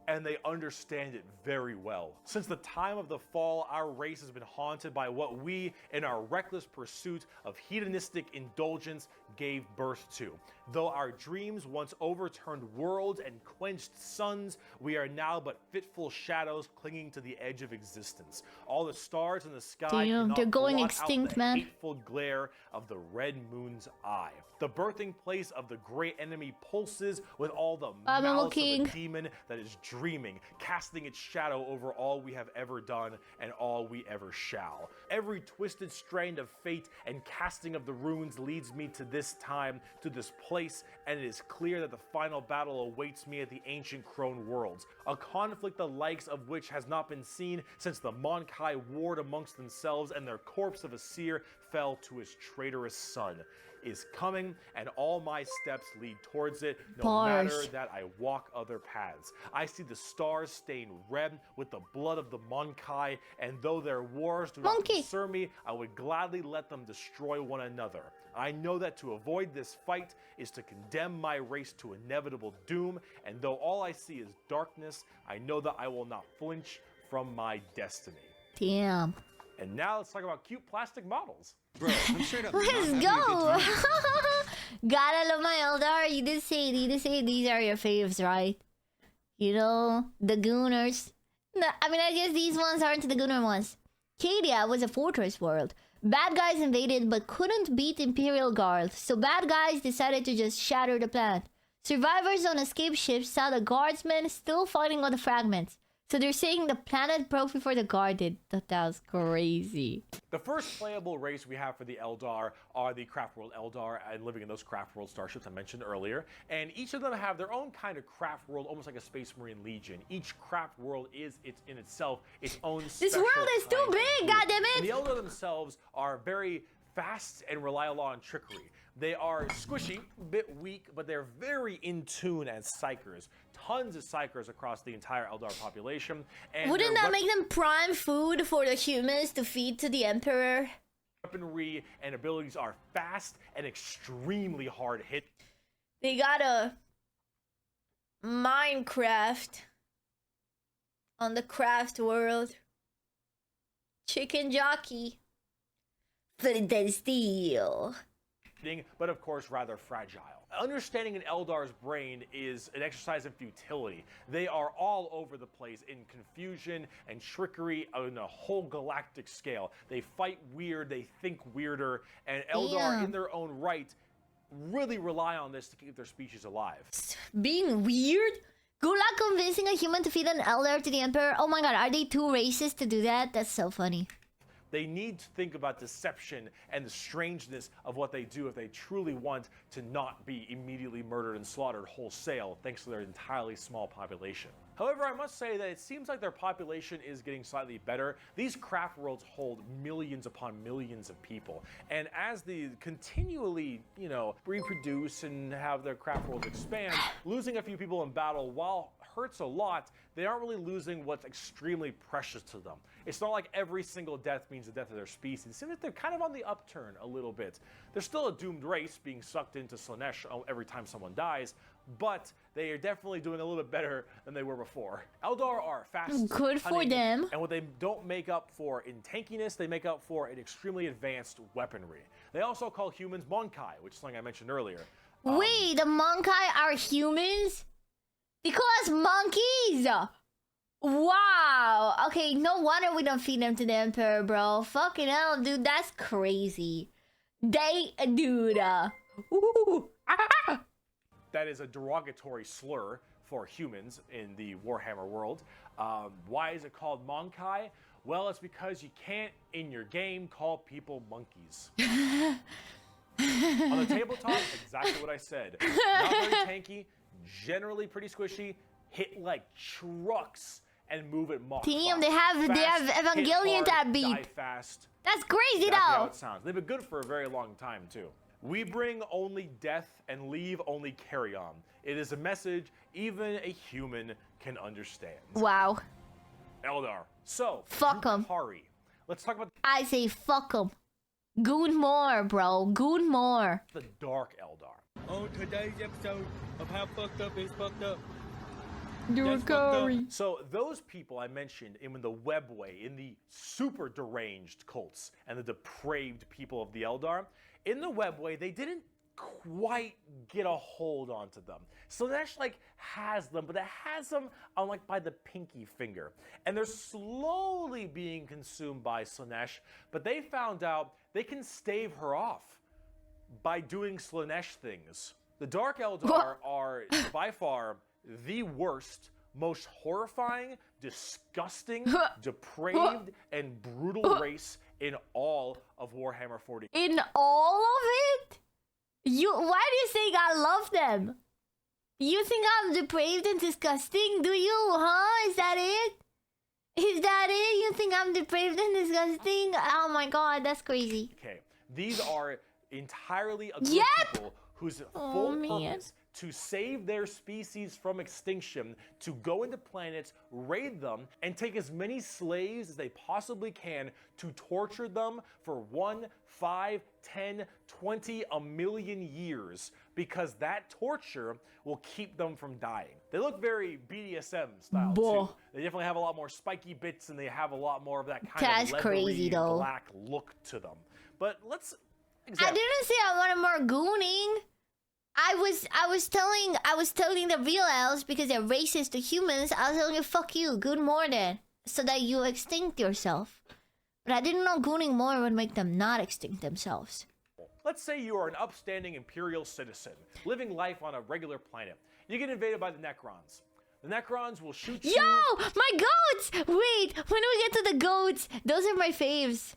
And they understand it very well. Since the time of the fall, our race has been haunted by what we, in our reckless pursuit of hedonistic indulgence, gave birth to. Though our dreams once overturned worlds and quenched suns, we are now but fitful shadows clinging to the edge of existence. All the stars in the sky Damn, they're cannot going blot extinct, out the man. hateful glare of the red moon's eye. The birthing place of the great enemy pulses with all the malice of a demon that is dreaming, casting its shadow over all we have ever done and all we ever shall. Every twisted strand of fate and casting of the runes leads me to this time, to this place, and it is clear that the final battle awaits me at the ancient Crone worlds, a conflict the likes of which has not been seen since the Monkai warred amongst themselves and their corpse of a seer fell to his traitorous son. Is coming, and all my steps lead towards it, no matter that I walk other paths. I see the stars stained red with the blood of the Monkai, and though their wars do not concern me, I would gladly let them destroy one another. I know that to avoid this fight is to condemn my race to inevitable doom, and though all I see is darkness, I know that I will not flinch from my destiny. Damn. And now let's talk about cute plastic models. Bro, I'm straight up. Let's go. Gotta love my Eldar. You did say these are your faves, right? You know, the Gooners. No, I mean, I guess these ones aren't the Gooner ones. Cadia was a fortress world. Bad guys invaded but couldn't beat Imperial Guard, so bad guys decided to just shatter the planet. Survivors on escape ships saw the guardsmen still fighting on the fragments. So they're saying the planet broke before the guard did. That was crazy. The first playable race we have for the Eldar are the Craft World Eldar and living in those Craft World starships I mentioned earlier. And each of them have their own kind of Craft World, almost like a Space Marine Legion. Each Craft World is in itself its own This world is too big, goddammit! The Eldar themselves are very fast and rely a lot on trickery. They are squishy, a bit weak, but they're very in tune as psychers. Tons of psychers across the entire Eldar population. And wouldn't that make them prime food for the humans to feed to the Emperor? Weaponry and abilities are fast and extremely hard hit. They got a Minecraft on the craft world. Chicken jockey. Flint steel. But of course rather fragile. Understanding an Eldar's brain is an exercise in futility. They are all over the place in confusion and trickery on a whole galactic scale. They fight weird, they think weirder, and Eldar in their own right really rely on this to keep their species alive. Being weird? Good luck convincing a human to feed an Eldar to the Emperor. Oh my god, are they too racist to do that? That's so funny. They need to think about deception and the strangeness of what they do if they truly want to not be immediately murdered and slaughtered wholesale thanks to their entirely small population. However, I must say that it seems like their population is getting slightly better. These craft worlds hold millions upon millions of people. And as they continually, reproduce and have their craft worlds expand, losing a few people in battle, while hurts a lot, they aren't really losing what's extremely precious to them. It's not like every single death means the death of their species. It seems like they're kind of on the upturn a little bit. They're still a doomed race being sucked into Slaanesh every time someone dies, but they are definitely doing a little bit better than they were before. Eldar are fast, good for them. And what they don't make up for in tankiness, they make up for in extremely advanced weaponry. They also call humans Monkai, which is something I mentioned earlier. Wait, the Monkai are humans? They call us monkeys! Wow! Okay, no wonder we don't feed them to the Emperor, bro. Fucking hell, dude, that's crazy. Dude. That is a derogatory slur for humans in the Warhammer world. Why is it called Monkai? Well, it's because you can't, in your game, call people monkeys. On the tabletop, exactly what I said. Not very tanky, generally pretty squishy, hit like trucks and move at Mach Damn, 5. they have Fast, Evangelion hit that hard, beat. die fast. That's crazy Exactly how though. it sounds. They've been good for a very long time too. We bring only death and leave only carry on. It is a message even a human can understand. Wow. Eldar. So, Fuck 'em. Yukari. Let's talk about I say fuck 'em. Good more, bro. Good more. the Dark Eldar. On today's episode of How Fucked Up Is Fucked Up. Yukari. So those people I mentioned in the webway, in the super deranged cults and the depraved people of the Eldar, in the webway they didn't quite get a hold onto them. Slanesh like has them, but it has them on like by the pinky finger. And they're slowly being consumed by Slanesh, but they found out they can stave her off by doing Slanesh things. The Dark Eldar are by far the worst, most horrifying, disgusting, depraved, and brutal race in all of Warhammer 40. In all of it? Why do you think I love them? You think I'm depraved and disgusting, do you, huh? Is that it? Is that it? You think I'm depraved and disgusting? Oh my god, that's crazy. Okay, these are entirely a group Yep. of people whose full purpose to save their species from extinction, to go into planets, raid them, and take as many slaves as they possibly can to torture them for 1, 5, 10, 20, a million years, because that torture will keep them from dying. They look very BDSM style too. They definitely have a lot more spiky bits and they have a lot more of that kind That's of leathery crazy, though. black look to them. But let's I examine. didn't say I wanted more gooning. I was telling the real elves because they're racist to humans. I was telling you, fuck you, good more then, so that you extinct yourself. But I didn't know gooning more would make them not extinct themselves. Let's say you are an upstanding Imperial citizen, living life on a regular planet. You get invaded by the Necrons. The Necrons will shoot you. Yo, my goats! Wait, when do we get to the goats? Those are my faves.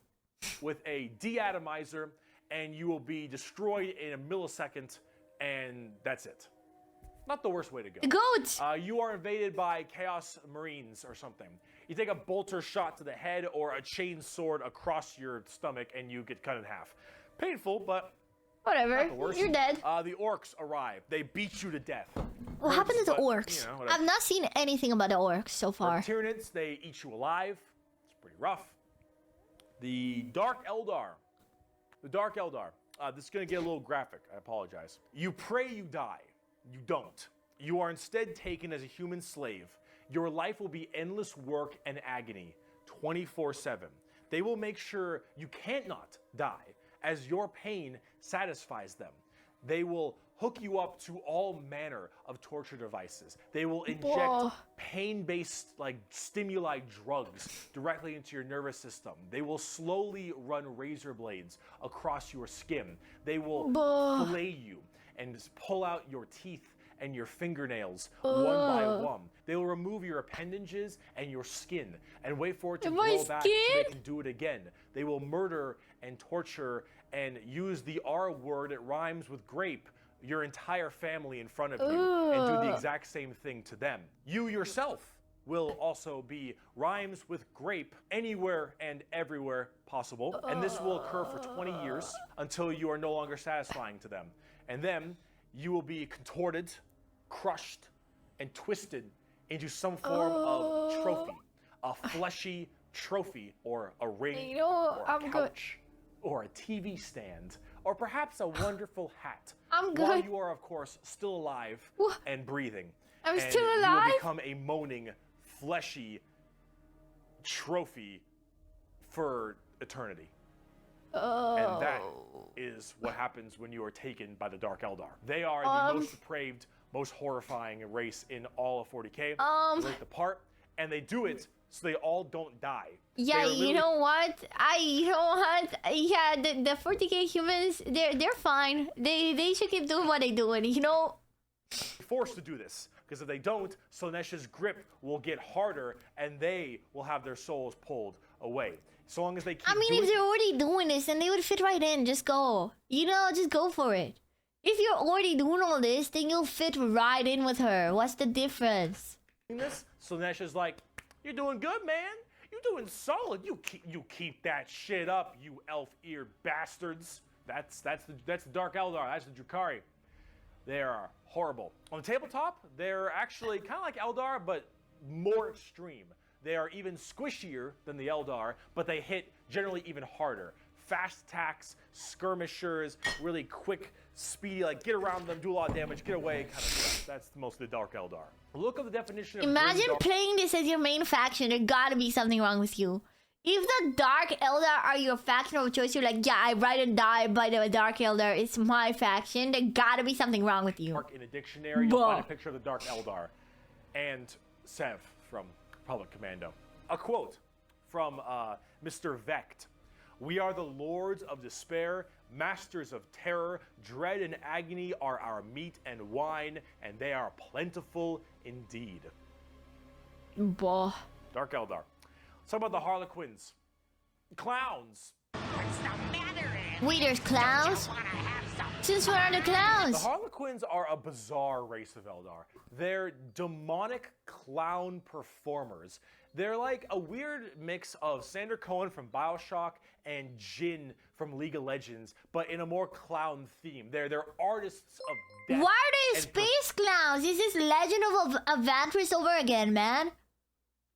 With a deatomizer, and you will be destroyed in a millisecond, and that's it. Not the worst way to go. The goats! You are invaded by Chaos Marines or something. You take a bolter shot to the head or a chain sword across your stomach, and you get cut in half. Painful, but Whatever, not the worst. you're dead. The orcs arrive. They beat you to death. What happened to the But, orcs? you know, whatever. I've not seen anything about the orcs so far. Tyranids, they eat you alive. It's pretty rough. The Dark Eldar. The Dark Eldar. This is going to get a little graphic. I apologize. You pray you die. You don't. You are instead taken as a human slave. Your life will be endless work and agony, 24/7. They will make sure you can't not die, as your pain satisfies them. They will hook you up to all manner of torture devices. They will inject pain-based like stimuli drugs directly into your nervous system. They will slowly run razor blades across your skin. They will fillet you and pull out your teeth and your fingernails one by one. They will remove your appendages and your skin and wait for it to grow back so they can do it again. They will murder and torture and use the R word, it rhymes with grape, your entire family in front of you and do the exact same thing to them. You yourself will also be rhymes with grape anywhere and everywhere possible. And this will occur for 20 years until you are no longer satisfying to them. And then you will be contorted, crushed, and twisted into some form of trophy. A fleshy trophy, or a ring, or a couch, or a TV stand, or perhaps a wonderful hat. I'm good. While you are, of course, still alive and breathing. I'm and still you alive? will become a moaning, fleshy trophy for eternity. And that is what happens when you are taken by the Dark Eldar. They are the most depraved, most horrifying race in all of 40K. They break apart, and they do it so they all don't die. Yeah, you know what? Yeah, the 40K humans, they're fine. They should keep doing what they're doing, you know? Forced to do this, because if they don't, Slanesh's grip will get harder, and they will have their souls pulled away. So long as they keep I mean, doing if they're already doing this, then they would fit right in. Just go. You know, just go for it. If you're already doing all this, then you'll fit right in with her. What's the difference? this, Slaanesh is like, "You're doing good, man. You're doing solid. You keep that shit up, you elf-eared bastards." That's the Dark Eldar. That's the Drukhari. They are horrible. On the tabletop, they're actually kind of like Eldar, but more extreme. They are even squishier than the Eldar, but they hit generally even harder. Fast attacks, skirmishers, really quick, speedy, like get around them, do a lot of damage, get away, kind of stuff. That's mostly the Dark Eldar. Look at the definition of Imagine playing this as your main faction. There gotta be something wrong with you. If the Dark Eldar are your faction of choice, you're like, yeah, I ride and die by the Dark Eldar. It's my faction. There gotta be something wrong with you. In a dictionary, you'll find a picture of the Dark Eldar. And Sev from Public Commando. A quote from Mr. Vecht. "We are the lords of despair, masters of terror. Dread and agony are our meat and wine, and they are plentiful indeed." Boh. Dark Eldar. Let's talk about the Harlequins. Clowns. What's the matter? Wait, there's clowns? Wanna have some? Since when are the The clowns? Harlequins are a bizarre race of Eldar. They're demonic clown performers. They're like a weird mix of Sander Cohen from BioShock and Jin from League of Legends, but in a more clown theme. They're artists of death. Why are they and space clowns? This is Legend of Avantris over again, man.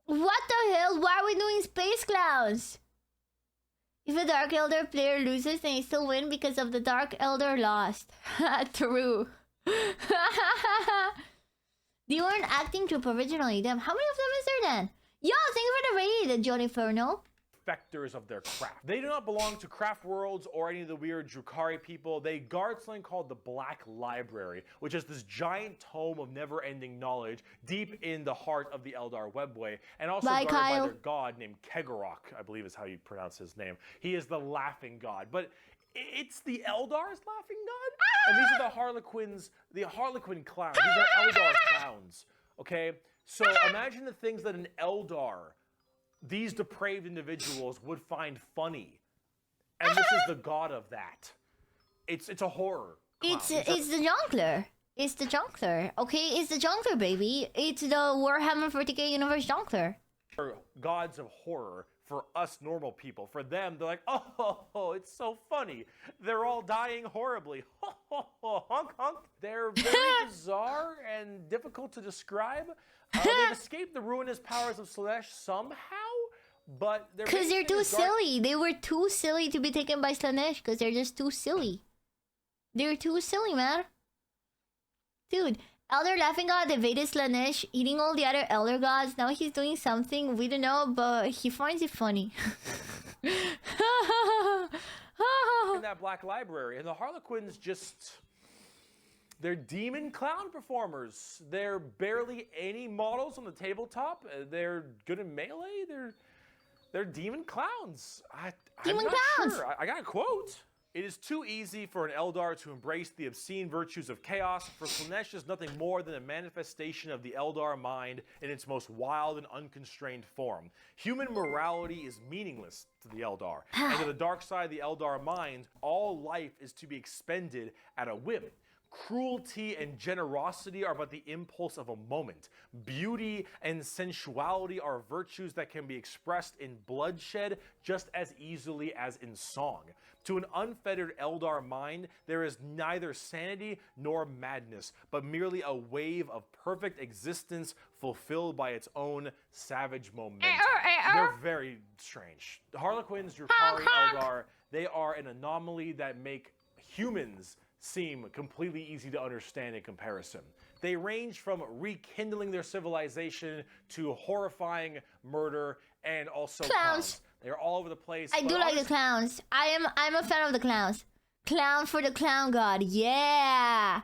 What the hell? Why are we doing space clowns? If a Dark Elder player loses, then they still win because of the Dark Elder lost. True. They weren't acting troop originally. Damn, how many of them is there then? Yo, thank you for the raid, Johnny Inferno. Perfecters of their craft. They do not belong to craft worlds or any of the weird Drukhari people. They guard something called the Black Library, which is this giant tome of never-ending knowledge deep in the heart of the Eldar webway, and also Bye, guarded Kyle. by their god named Kegorok, I believe is how you pronounce his name. He is the laughing god, but it's the Eldar's laughing god? And these are the Harlequins, the Harlequin clowns. These are Eldar clowns, okay? So imagine the things that an Eldar, these depraved individuals, would find funny. And this is the god of that. It's a horror clown. It's the Junkler. It's the Junkler. Okay, it's the Junkler, baby. It's the Warhammer 40K Universe Junkler. They're gods of horror for us normal people. For them, they're like, oh, it's so funny. They're all dying horribly. Honk, honk. They're very bizarre and difficult to describe. They've escaped the ruinous powers of Slaanesh somehow, but they're Because they're basically too the dark- silly. They were too silly to be taken by Slaanesh because they're just too silly. They're too silly, man. Dude, Elder Laughing God evaded Slaanesh, eating all the other Elder Gods. Now he's doing something we don't know, but he finds it funny. in that Black Library, and the Harlequins just... They're demon clown performers. They're barely any models on the tabletop. They're good in melee. They're demon clowns. Demon I'm not clowns. Sure. I got a quote. "It is too easy for an Eldar to embrace the obscene virtues of chaos, for Slaanesh is nothing more than a manifestation of the Eldar mind in its most wild and unconstrained form. Human morality is meaningless to the Eldar, and to the dark side of the Eldar mind, all life is to be expended at a whim. Cruelty and generosity are but the impulse of a moment. Beauty and sensuality are virtues that can be expressed in bloodshed just as easily as in song. To an unfettered Eldar mind, there is neither sanity nor madness, but merely a wave of perfect existence fulfilled by its own savage momentum." They're very strange. The Harlequins, Drukhari, Eldar, they are an anomaly that make humans seem completely easy to understand in comparison. They range from rekindling their civilization to horrifying murder and also clowns. They're all over the place. I do like the clowns. I'm a fan of the clowns. Clown for the clown god. Yeah.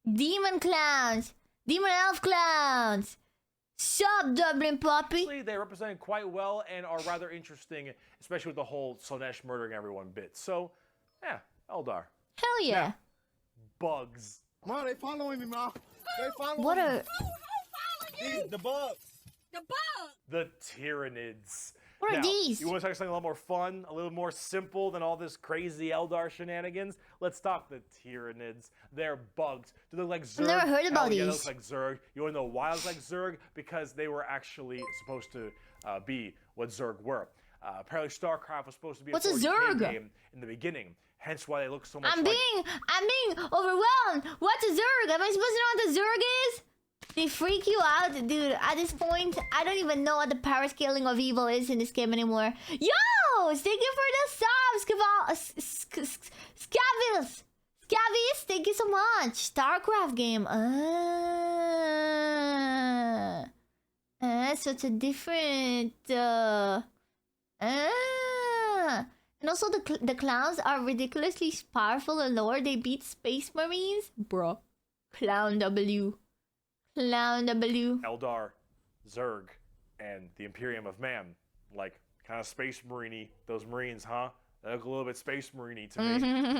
Demon clowns. Demon elf clowns. Sup, Dublin Poppy? They represent quite well and are rather interesting, especially with the whole Slaanesh murdering everyone bit. So, yeah, Eldar. Hell yeah. Bugs. Ma, they following me, Ma. They following What me. are... The bugs. The bug. The Tyranids. What are Now, these? you want to talk something a little more fun, a little more simple than all this crazy Eldar shenanigans? Let's talk the Tyranids. They're bugs. Do they look like Zerg? I've never heard about Hell yeah, they these. look like Zerg. You want to know why they look like Zerg? Because they were actually supposed to be what Zerg were. Apparently, StarCraft was supposed to be What's a 40K Zerg? game in the beginning. Hence why they look so much I'm like... being overwhelmed. What's a Zerg? Am I supposed to know what a Zerg is? They freak you out, dude. At this point, I don't even know what the power scaling of evil is in this game anymore. Yo! Thank you for the subs, Scavils! Scavis, thank you so much. StarCraft game. So it's a different... And also the clowns are ridiculously powerful and lower. They beat Space Marines. Bro. Clown W. Clown W. Eldar, Zerg, and the Imperium of Man. Like, kind of Space Marine-y. Those Marines, huh? They look a little bit Space Marine-y to me.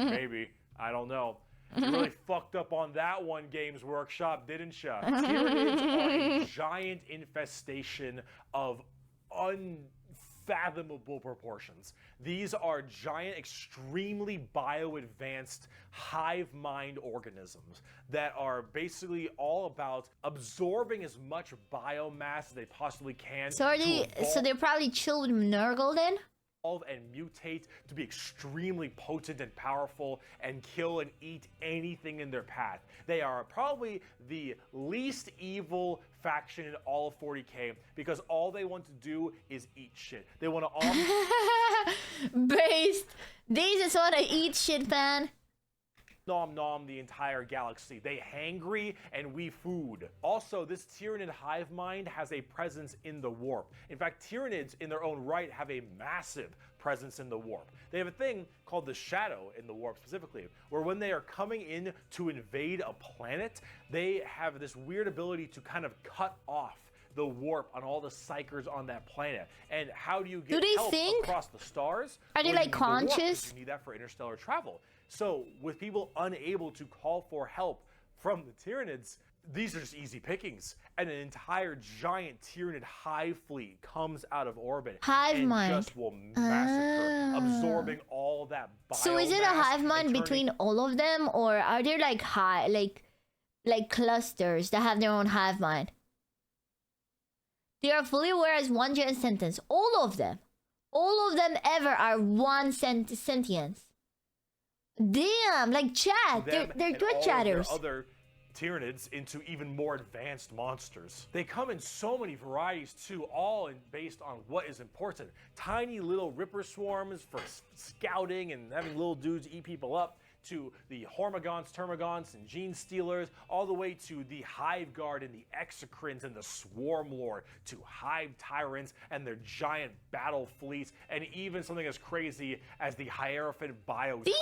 Maybe. I don't know. You really fucked up on that one, Games Workshop, didn't ya? Tyranids are a giant infestation of unfathomable proportions. These are giant, extremely bio-advanced hive mind organisms that are basically all about absorbing as much biomass as they possibly can. So are they? So they're probably chill with Nurgle then? And mutate to be extremely potent and powerful and kill and eat anything in their path. They are probably the least evil faction in all of 40K because all they want to do is eat shit. They want to Based. They just want to eat shit, man. nom the entire galaxy. They hangry and we food. Also, this Tyranid hive mind has a presence in the warp. In fact, Tyranids in their own right have a massive presence in the warp. They have a thing called the shadow in the warp specifically, where when they are coming in to invade a planet, they have this weird ability to kind of cut off the warp on all the psychers on that planet. And how do you get help across the stars? Are they Well, like you need the warp, 'cause conscious? you need that for interstellar travel. So with people unable to call for help from the Tyranids, these are just easy pickings. And an entire giant Tyranid hive fleet comes out of orbit and just will massacre, absorbing all that biomass. So is it a hive mind between all of them, or are there like like clusters that have their own hive mind? They are fully aware as one giant sentence. All of them ever are one sentience. Damn, like chat. They're good chatters. Other Tyranids into even more advanced monsters. They come in so many varieties too, all based on what is important. Tiny little ripper swarms for scouting and having little dudes eat people up, to the Hormigons, Termagants, and Gene Stealers, all the way to the Hive Guard and the Exocrines and the Swarm Lord, to Hive Tyrants and their giant battle fleets, and even something as crazy as the Hierophant Bio Titan.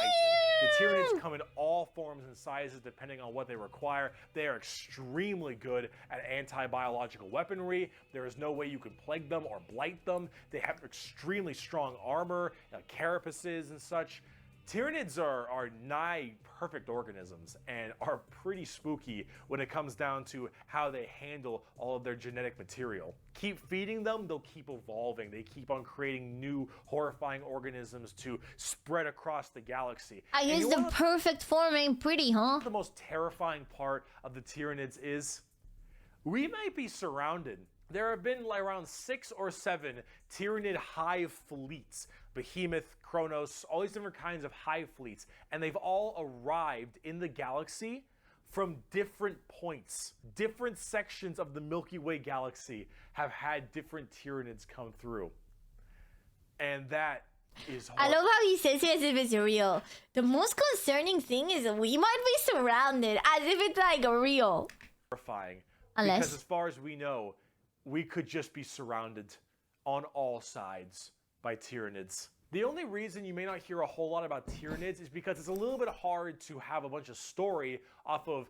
The Tyranids come in all forms and sizes depending on what they require. They are extremely good at anti-biological weaponry. There is no way you can plague them or blight them. They have extremely strong armor, carapaces and such. Tyranids are nigh perfect organisms and are pretty spooky when it comes down to how they handle all of their genetic material. Keep feeding them, they'll keep evolving. They keep on creating new horrifying organisms to spread across the galaxy. I guess the perfect form ain't pretty, huh? The most terrifying part of the Tyranids is we might be surrounded. There have been like around 6 or 7 Tyranid hive fleets. Behemoth, Kronos, all these different kinds of hive fleets, and they've all arrived in the galaxy from different points. Different sections of the Milky Way galaxy have had different Tyranids come through. And that is I love how he says it as if it's real. The most concerning thing is we might be surrounded as if it's like real. Horrifying. Unless... Because as far as we know, we could just be surrounded on all sides by Tyranids. The only reason you may not hear a whole lot about Tyranids is because it's a little bit hard to have a bunch of story off of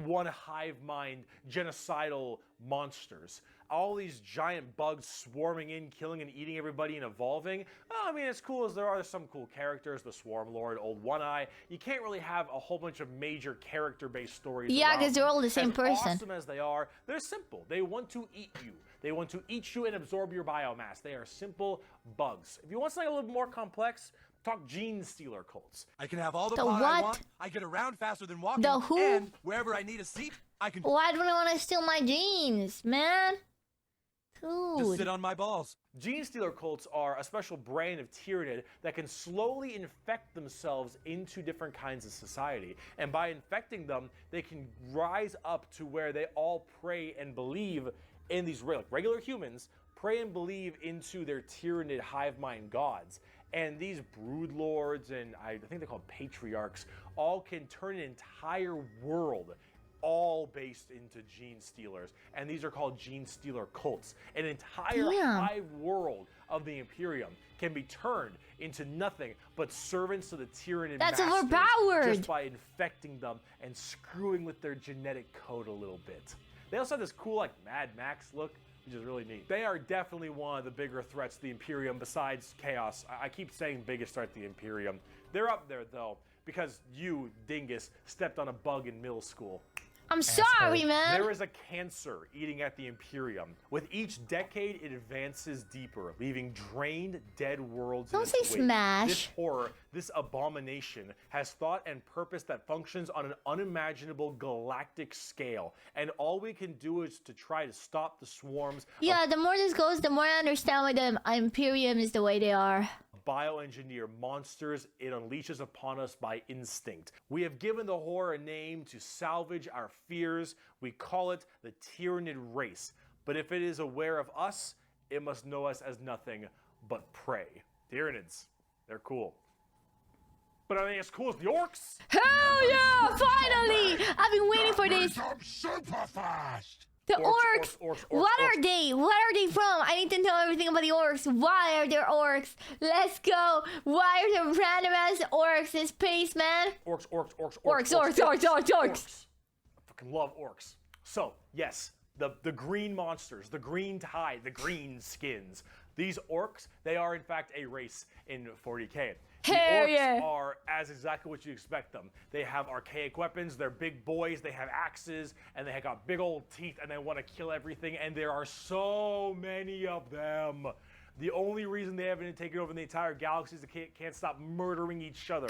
one hive mind genocidal monsters. All these giant bugs swarming in, killing and eating everybody and evolving. Oh, I mean, as cool as there are some cool characters, the Swarm Lord, Old One Eye, you can't really have a whole bunch of major character-based stories. Yeah, because they're all the same as person. Awesome as they are, they're simple. They want to eat you. They want to eat you and absorb your biomass. They are simple bugs. If you want something a little more complex, talk gene stealer cults. I can have all the The pot I what? want. I get around faster than walking. The who? And wherever I need a seat, I can Why do they want to steal my genes, man? just Dude. sit on my balls. Gene stealer cults are a special brand of Tyranid that can slowly infect themselves into different kinds of society. And by infecting them, they can rise up to where they all pray and believe in these regular humans, pray and believe into their Tyranid hive mind gods. And these brood lords and I think they're called patriarchs all can turn an entire world all based into gene stealers, and these are called gene stealer cults. An entire Damn. hive world of the Imperium can be turned into nothing but servants to the Tyranid That's masters overpowered. just by infecting them and screwing with their genetic code a little bit. They also have this cool like Mad Max look, which is really neat. They are definitely one of the bigger threats to the Imperium besides Chaos. I keep saying biggest threat to the Imperium. They're up there though, because you, dingus, stepped on a bug in middle school. I'm sorry, man. There is a cancer eating at the Imperium. With each decade, it advances deeper, leaving drained, dead worlds in Don't its say wake. smash. This horror, this abomination, has thought and purpose that functions on an unimaginable galactic scale. And all we can do is to try to stop the swarms Yeah, the more this goes, the more I understand why the Imperium is the way they are. bioengineer monsters it unleashes upon us by instinct. We have given the horror a name to salvage our fears. We call it the Tyranid race. But if it is aware of us, it must know us as nothing but prey. Tyranids, they're cool. But are they as cool as the orcs? Hell yeah! Finally! I've been waiting for this. Super fast. The Orcs, orcs. orcs, What orcs. are they? What are they from? I need to know everything about the orcs. Why are there orcs? Let's go. Why are there random ass orcs in space, man? Orcs. Orcs. I fucking love orcs. So, yes, the green monsters, the green tide, the green skins. These orcs, they are in fact a race in 40K. The Hell orcs yeah. are as exactly what you expect them. They have archaic weapons, they're big boys, they have axes, and they have got big old teeth, and they want to kill everything, and there are so many of them. The only reason they haven't taken over the entire galaxy is they can't stop murdering each other.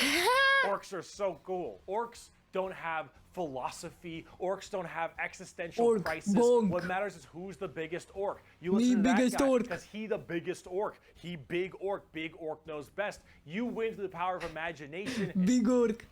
Orcs are so cool. Orcs don't have philosophy. Orcs don't have existential Orc crisis. bonk. What matters is who's the biggest orc. You Me listen to that biggest guy orc. because he the biggest orc. He big orc. Big orc knows best. You win through the power of imagination. Big orc.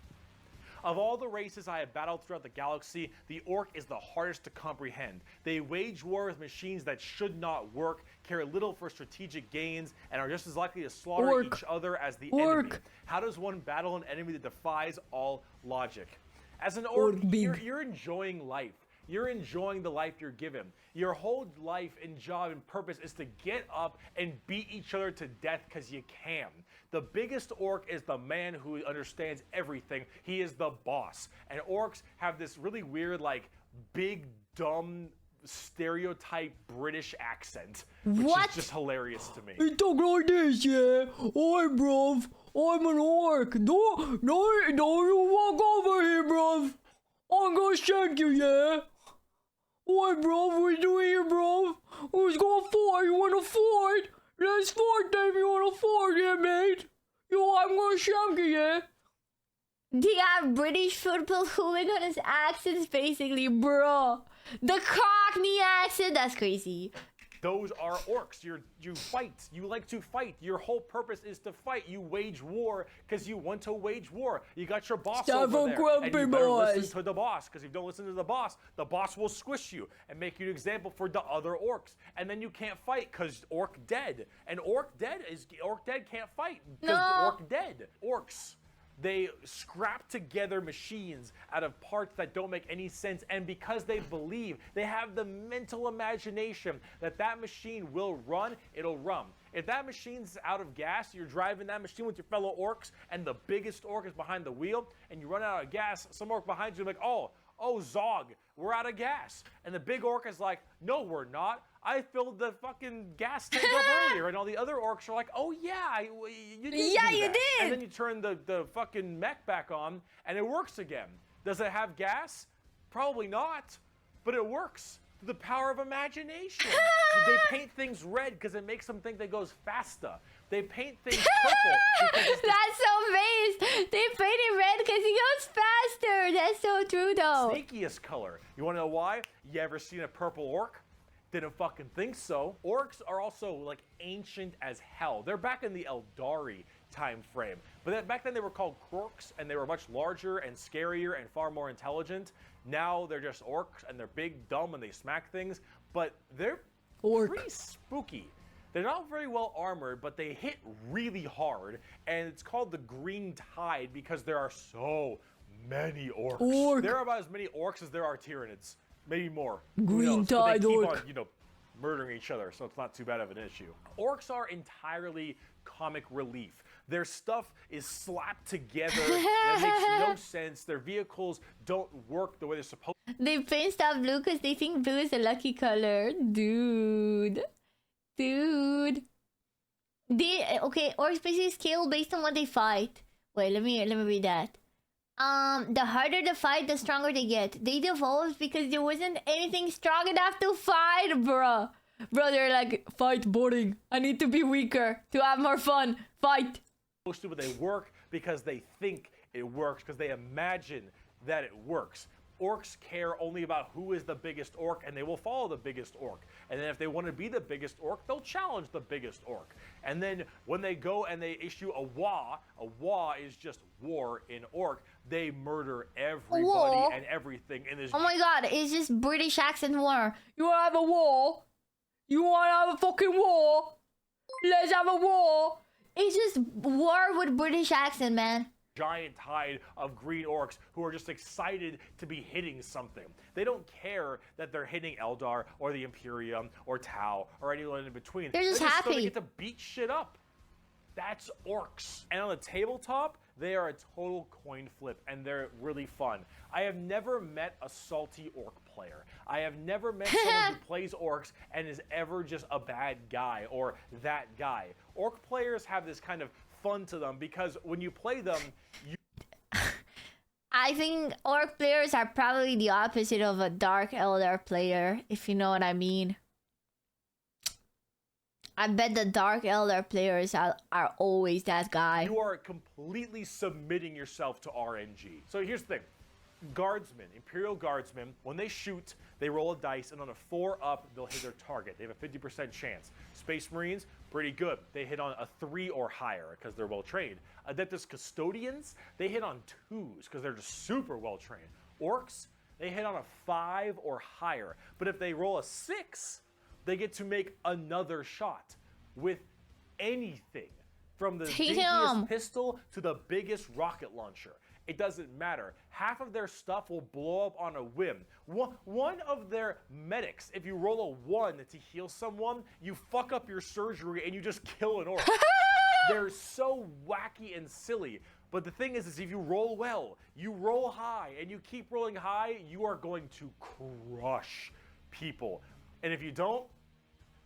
Of all the races I have battled throughout the galaxy, the orc is the hardest to comprehend. They wage war with machines that should not work, care little for strategic gains, and are just as likely to slaughter Orc. each other as the Orc. enemy. How does one battle an enemy that defies all logic? As an orc, Orc big. you're enjoying life. You're enjoying the life you're given. Your whole life and job and purpose is to get up and beat each other to death because you can. The biggest orc is the man who understands everything. He is the boss. And orcs have this really weird, like, big, dumb, stereotype British accent, which What? is just hilarious to me. He talk like this, yeah. Oi, bruv. I'm an orc. No, you walk over here, bruv. I'm gonna shank you, yeah. Oi, bruv, what you doing here, bruv? Who's gonna fight? You wanna fight? Let's fight, Dave. You wanna fight, yeah, mate? Yo, I'm gonna shank you, yeah. They have British football hooligans accents, basically, bro. The Cockney accent, that's crazy. Those are orcs. You fight. You like to fight. Your whole purpose is to fight. You wage war because you want to wage war. You got your boss Stop over for there, grumpy and you better boys. listen to the boss. Because if you don't listen to the boss will squish you and make you an example for the other orcs. And then you can't fight because orc dead. And orc dead can't fight because No. orc dead. Orcs. They scrap together machines out of parts that don't make any sense, and because they believe, they have the mental imagination that that machine will run, it'll run. If that machine's out of gas, you're driving that machine with your fellow orcs, and the biggest orc is behind the wheel, and you run out of gas, some orc behind you is like, oh, oh, Zog, we're out of gas. And the big orc is like, no, we're not. I filled the fucking gas tank up earlier. And all the other orcs are like, oh, yeah, you did. Yeah, do you that. did. And then you turn the fucking mech back on, and it works again. Does it have gas? Probably not, but it works. The power of imagination. They paint things red because it makes them think they goes faster. They paint things purple because it's the That's so based. They paint it red because he goes faster. That's so true, though. sneakiest color. You want to know why? You ever seen a purple orc? Didn't fucking think so. Orcs are also like ancient as hell. They're back in the Eldari time frame. But back then they were called Krorks, and they were much larger and scarier and far more intelligent. Now they're just orcs, and they're big, dumb, and they smack things. But they're pretty spooky. They're not very well armored, but they hit really hard. And it's called the Green Tide because there are so many orcs. There are about as many orcs as there are Tyranids. Maybe more. Who Green knows? But Tide they keep orc. on, murdering each other, so it's not too bad of an issue. Orcs are entirely comic relief. Their stuff is slapped together. It makes no sense. Their vehicles don't work the way they're supposed to. They paint stuff blue because they think blue is a lucky color. Dude. Okay, orc species scale based on what they fight. Wait, let me read that. The harder the fight, the stronger they get. They devolved because there wasn't anything strong enough to fight, bruh. Bro, they're like, fight boring. I need to be weaker to have more fun. Fight. But they work because they think it works, because they imagine that it works. Orcs care only about who is the biggest orc, and they will follow the biggest orc. And then if they want to be the biggest orc, they'll challenge the biggest orc. And then when they go and they issue a wa is just war in orc, they murder everybody War? and everything in this. Oh my god, it's just British accent war. You wanna have a war? You wanna have a fucking war? Let's have a war. It's just war with British accent, man. Giant tide of green orcs who are just excited to be hitting something. They don't care that they're hitting Eldar or the Imperium or Tau or anyone in between. They're just gonna happy. get to beat shit up. That's orcs. And on the tabletop, they are a total coin flip, and they're really fun. I have never met a salty orc player. I have never met someone who plays orcs and is ever just a bad guy or that guy. Orc players have this kind of fun to them because when you play them, you I think orc players are probably the opposite of a dark Eldar player, if you know what I mean. I bet the dark Eldar players are always that guy. you are completely submitting yourself to RNG. So here's the thing. Guardsmen, Imperial Guardsmen, when they shoot, they roll a dice, and on a 4 up, they'll hit their target. They have a 50% chance. Space Marines, pretty good. They hit on a 3 or higher because they're well trained. Adeptus Custodians, they hit on 2s because they're just super well trained. Orcs, they hit on a 5 or higher. But if they roll a 6, they get to make another shot with anything, from the Damn. dinkiest pistol to the biggest rocket launcher. It doesn't matter. Half of their stuff will blow up on a whim. One of their medics, if you roll a 1 to heal someone, you fuck up your surgery and you just kill an orc. They're so wacky and silly. But the thing is if you roll well, you roll high, and you keep rolling high, you are going to crush people. And if you don't,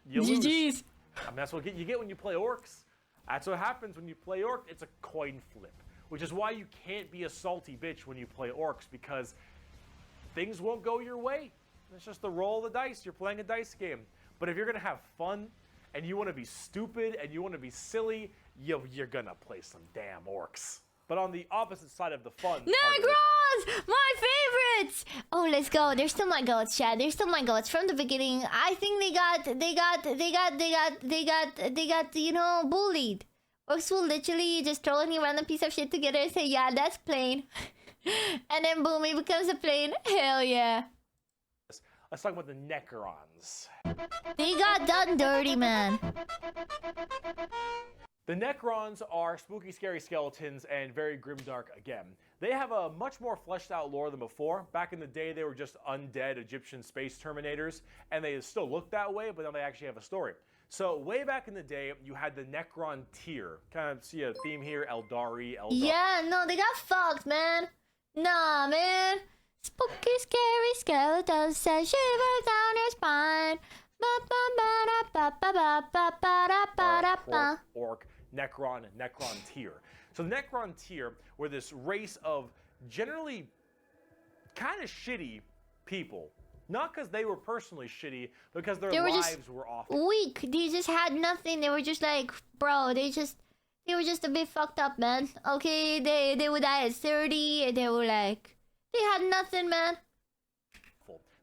you lose. GG's. I mean, that's what you get when you play orcs. That's what happens when you play orc. It's a coin flip. Which is why you can't be a salty bitch when you play orcs, because things won't go your way. It's just the roll of the dice. You're playing a dice game. But if you're going to have fun, and you want to be stupid, and you want to be silly, you're going to play some damn orcs. But on the opposite side of the fun... Necrons! My favorites! Oh, let's go. They're still my goats, Chad. They're still my goats from the beginning. I think they got, you know, bullied. Orcs will literally just throw any random piece of shit together and say, yeah, that's plain. And then boom, it becomes a plane. Hell yeah. Let's talk about the Necrons. They got done dirty, man. The Necrons are spooky, scary skeletons and very grimdark again. They have a much more fleshed out lore than before. Back in the day, they were just undead Egyptian space terminators, and they still look that way, but now they actually have a story. So way back in the day, you had the Necron tier. Kind of see a theme here, Eldari, Eldar. Yeah, no, they got fucked, man. Nah, man. Spooky, scary skeletons send shivers down your spine. Ba-ba-ba-da-ba-ba-ba-ba-da-ba-da-ba. Orc, Necron, and Necron tier. So the Necron tier were this race of generally kind of shitty people. Not because they were personally shitty, because their They were lives just were awful. weak. They just had nothing. They were just like, bro, they were just a bit fucked up, man. Okay, they would die at 30, and they were like, they had nothing, man.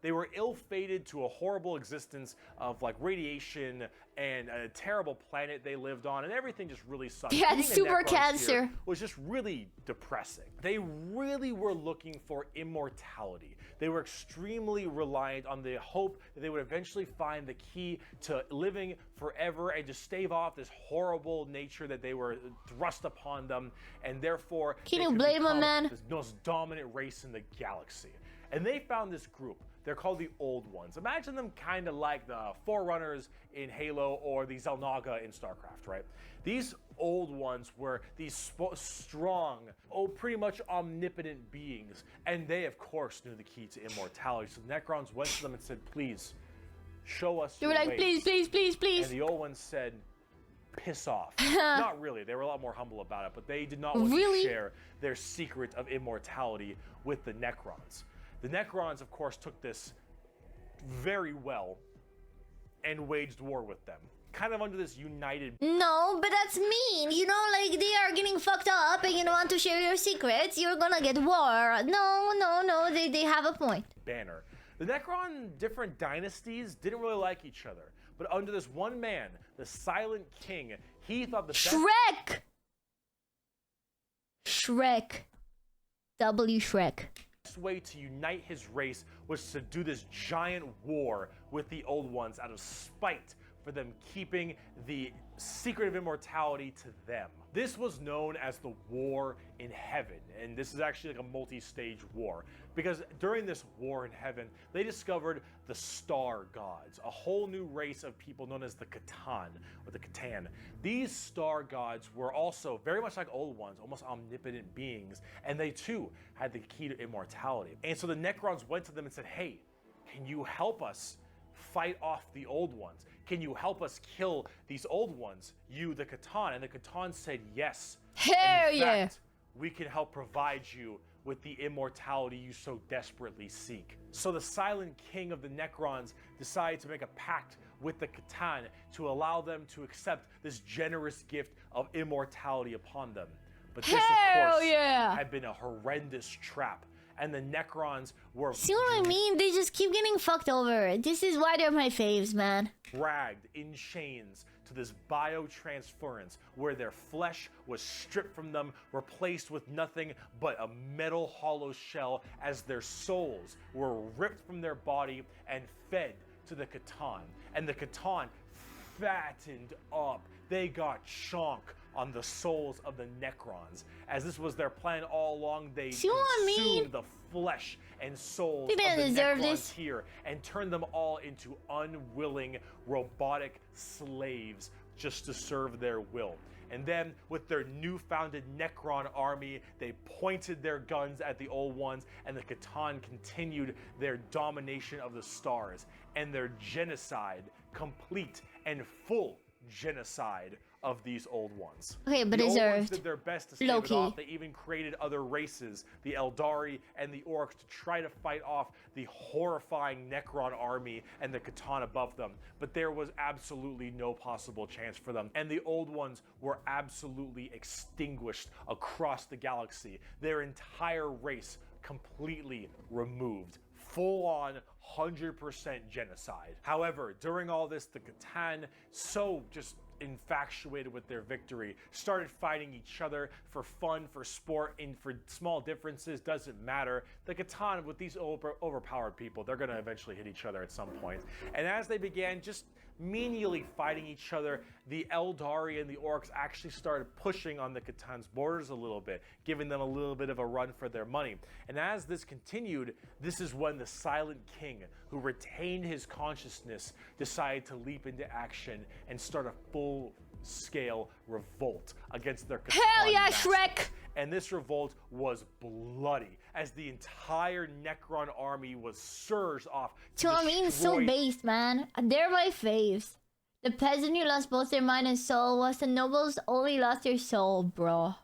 They were ill-fated to a horrible existence of like radiation and a terrible planet they lived on, and everything just really sucked. They had Being a super Necron cancer. tier was just really depressing. They really were looking for immortality. They were extremely reliant on the hope that they would eventually find the key to living forever and just stave off this horrible nature that they were thrust upon them, and therefore Can they you could blame them, become man? the most dominant race in the galaxy. And they found this group. They're called the Old Ones. Imagine them kind of like the Forerunners in Halo or the Xel'Naga in StarCraft, right? These Old Ones were these strong, pretty much omnipotent beings. And they, of course, knew the key to immortality. So the Necrons went to them and said, please, show us They your were like, ways. please, please, please, please. And the Old Ones said, piss off. Not really. They were a lot more humble about it, but they did not want Really? to share their secret of immortality with the Necrons. The Necrons, of course, took this very well and waged war with them. Kind of under this united No, but that's mean. You know, like they are getting fucked up and you don't want to share your secrets. You're gonna get war. No. They have a point. banner. The Necron different dynasties didn't really like each other, but under this one man, the Silent King, he thought the Shrek. W Shrek. best way to unite his race was to do this giant war with the Old Ones out of spite for them keeping the secret of immortality to them. This was known as the War in Heaven, and this is actually like a multi-stage war, because during this war in heaven, they discovered the Star Gods, a whole new race of people known as the Catan, or the Catan. These Star Gods were also very much like Old Ones, almost omnipotent beings, and they too had the key to immortality. And so the Necrons went to them and said, hey, can you help us fight off the Old Ones? Can you help us kill these Old Ones, you, the Catan? And the Catan said yes. Hell In yeah. fact, we can help provide you with the immortality you so desperately seek. So the Silent King of the Necrons decided to make a pact with the Catan to allow them to accept this generous gift of immortality upon them. But this, Hell of course, yeah. had been a horrendous trap. And the Necrons were See what I mean? They just keep getting fucked over. This is why they're my faves, man. dragged in chains to this biotransference where their flesh was stripped from them, replaced with nothing but a metal hollow shell, as their souls were ripped from their body and fed to the Catan. And the Catan fattened up. They got chonk on the souls of the Necrons. As this was their plan all along, they See what I mean? consumed the flesh and souls They of didn't the deserve Necrons this. here and turned them all into unwilling robotic slaves just to serve their will. And then with their new-founded Necron army, they pointed their guns at the Old Ones, and the Catan continued their domination of the stars and their genocide, complete and full genocide of these Old Ones. Okay, but The Old Ones deserved. did their best to stave it Low-key. off. They even created other races, the Eldari and the orcs, to try to fight off the horrifying Necron army and the Catan above them. But there was absolutely no possible chance for them. And the Old Ones were absolutely extinguished across the galaxy. Their entire race completely removed. Full-on 100% genocide. However, during all this, the Catan, so just infatuated with their victory, started fighting each other for fun, for sport, and for small differences, doesn't matter. The Catan, with these overpowered people, they're gonna eventually hit each other at some point. And as they began just menially fighting each other, the Eldari and the orcs actually started pushing on the Catan's borders a little bit, giving them a little bit of a run for their money. And as this continued, this is when the Silent King, who retained his consciousness, decided to leap into action and start a full-scale revolt against their Catan Hell yeah, master. Shrek! And this revolt was bloody, as the entire Necron army was surged off So I mean, so destroy based, man. They're my faves. The peasant who lost both their mind and soul, whilst the nobles only lost their soul, bro.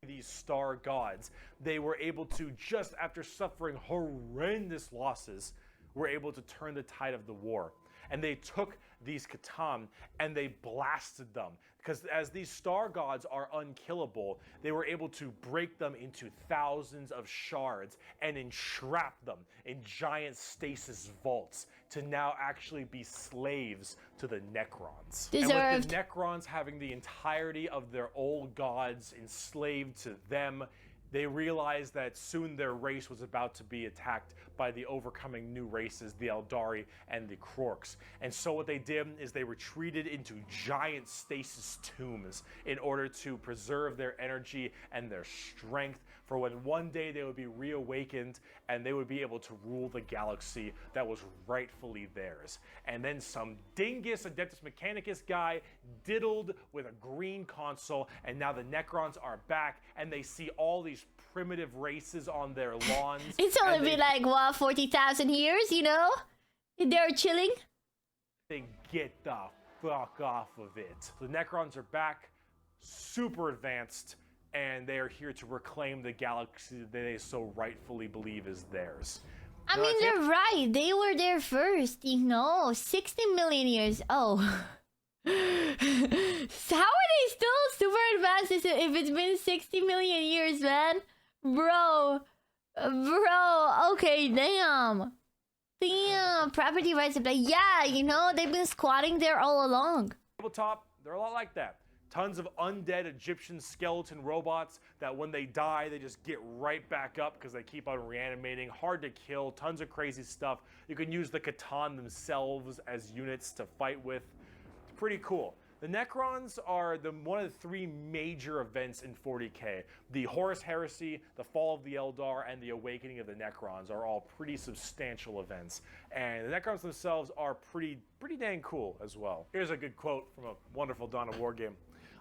these star gods. They were able to, just after suffering horrendous losses, were able to turn the tide of the war. And they took these Catan and they blasted them. Because as these star gods are unkillable, they were able to break them into thousands of shards and entrap them in giant stasis vaults to now actually be slaves to the Necrons. Deserved. And with the Necrons having the entirety of their old gods enslaved to them, they realized that soon their race was about to be attacked by the overcoming new races, the Eldari and the Orcs. And so what they did is they retreated into giant stasis tombs in order to preserve their energy and their strength for when one day they would be reawakened and they would be able to rule the galaxy that was rightfully theirs. And then some dingus Adeptus Mechanicus guy diddled with a green console, and now the Necrons are back and they see all these primitive races on their lawns. It's only been like, what, 40,000 years, you know? They're chilling. They get the fuck off of it. The Necrons are back, super advanced, and they are here to reclaim the galaxy that they so rightfully believe is theirs. I mean, they're right. They were there first, you know? 60 million years. Oh. So how are they still super advanced if it's been 60 million years, man? Bro, okay, damn, property rights apply. Yeah, you know, they've been squatting there all along. Tabletop, they're a lot like that. Tons of undead Egyptian skeleton robots that when they die, they just get right back up because they keep on reanimating. Hard to kill, tons of crazy stuff. You can use the Catan themselves as units to fight with. It's pretty cool. The Necrons are one of the three major events in 40K. The Horus Heresy, the Fall of the Eldar, and the Awakening of the Necrons are all pretty substantial events. And the Necrons themselves are pretty dang cool as well. Here's a good quote from a wonderful Dawn of War game.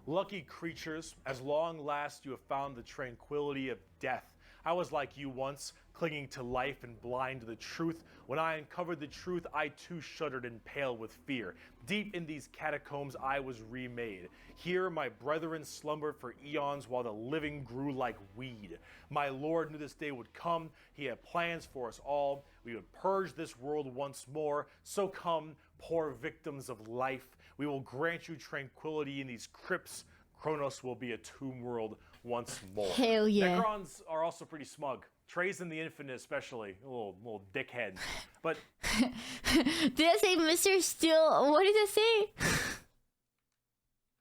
"Lucky creatures, as long last you have found the tranquility of death. I was like you once, clinging to life and blind to the truth. When I uncovered the truth, I too shuddered and paled with fear. Deep in these catacombs I was remade. Here my brethren slumbered for eons while the living grew like weed. My Lord knew this day would come. He had plans for us all. We would purge this world once more. So come, poor victims of life. We will grant you tranquility in these crypts. Kronos will be a tomb world once more." Hell yeah. Necrons are also pretty smug. Trazen the Infinite especially, a little dickhead. But Did I say Mr. Steel? What did I say?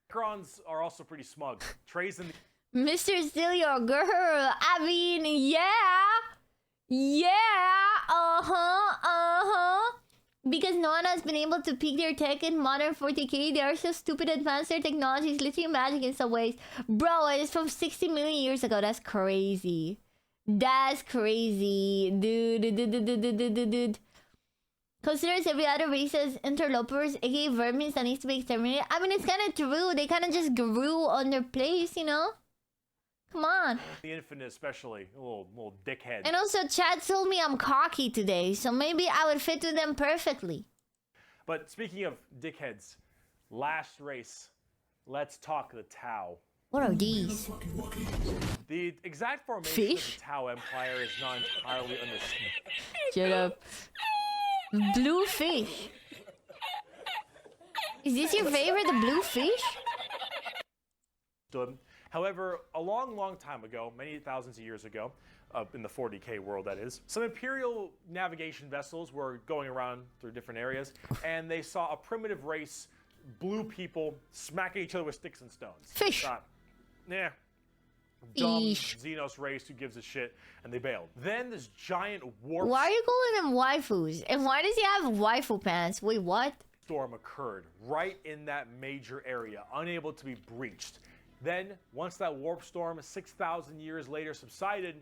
Necrons are also pretty smug. Trazen Mr. Steel, your girl. I mean, yeah, Because no one has been able to peak their tech in modern 40K. They are so stupid advanced. Their technology is literally magic in some ways. Bro, it's from 60 million years ago. That's crazy. That's crazy. Dude. Considers every other race as interlopers, aka vermin that needs to be exterminated. I mean, it's kind of true. They kind of just grew on their place, you know? Come on. the Infinite especially, a little dickhead. And also, Chad told me I'm cocky today, so maybe I would fit with them perfectly. But speaking of dickheads, last race, let's talk the Tau. What are these? The exact formation Fish? of the Tau Empire is not entirely understood. Shut up. Blue fish. Is this your favorite, the blue fish? However, a long time ago, many thousands of years ago, in the 40K world that is, some Imperial navigation vessels were going around through different areas, and they saw a primitive race, blue people, smacking each other with sticks and stones. Fish. They thought, nah, dumb Fish. Xenos race, who gives a shit, and they bailed. Then this giant warp Why are you calling them waifus? And why does he have waifu pants? Wait, what? storm occurred right in that major area, unable to be breached. Then, once that warp storm 6,000 years later subsided,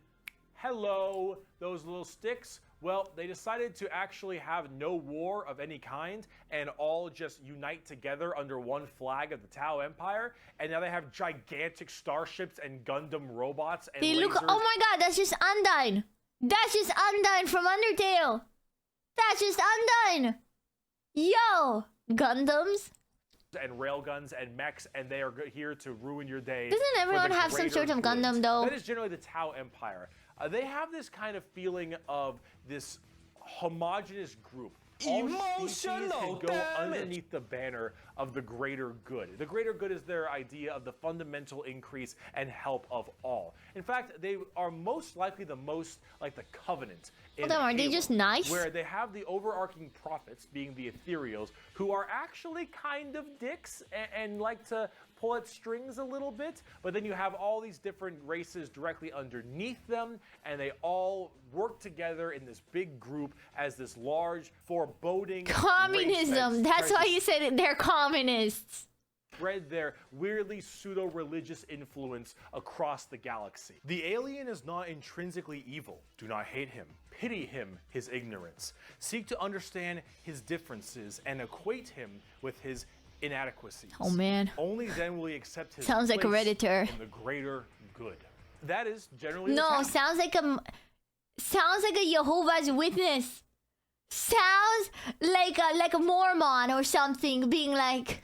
hello, those little sticks. Well, they decided to actually have no war of any kind and all just unite together under one flag of the Tau Empire. And now they have gigantic starships and Gundam robots and They look. lasers. Oh my god, that's just Undyne. That's just Undyne from Undertale. That's just Undyne. Yo, Gundams. And railguns and mechs, and they are here to ruin your day. Doesn't everyone have some sort of Gundam though? That is generally the Tau Empire. They have this kind of feeling of this homogenous group. All species can go underneath the banner of the greater good. The greater good is their idea of the fundamental increase and help of all. In fact, they are most likely the most like the Covenant. Hold on, are they just nice? Where they have the overarching prophets, being the ethereals, who are actually kind of dicks and like to pull at strings a little bit, but then you have all these different races directly underneath them, and they all work together in this big group as this large, foreboding communism. That's why you said it. They're communists. Spread their weirdly pseudo-religious influence across the galaxy. The alien is not intrinsically evil. Do not hate him. Pity him, his ignorance. Seek to understand his differences and equate him with his inadequacies. Oh man. Only then will he accept his sounds like a place Redditor. in the greater good. That is generally no. the Sounds like a Jehovah's Witness. Sounds like a Mormon or something, being like,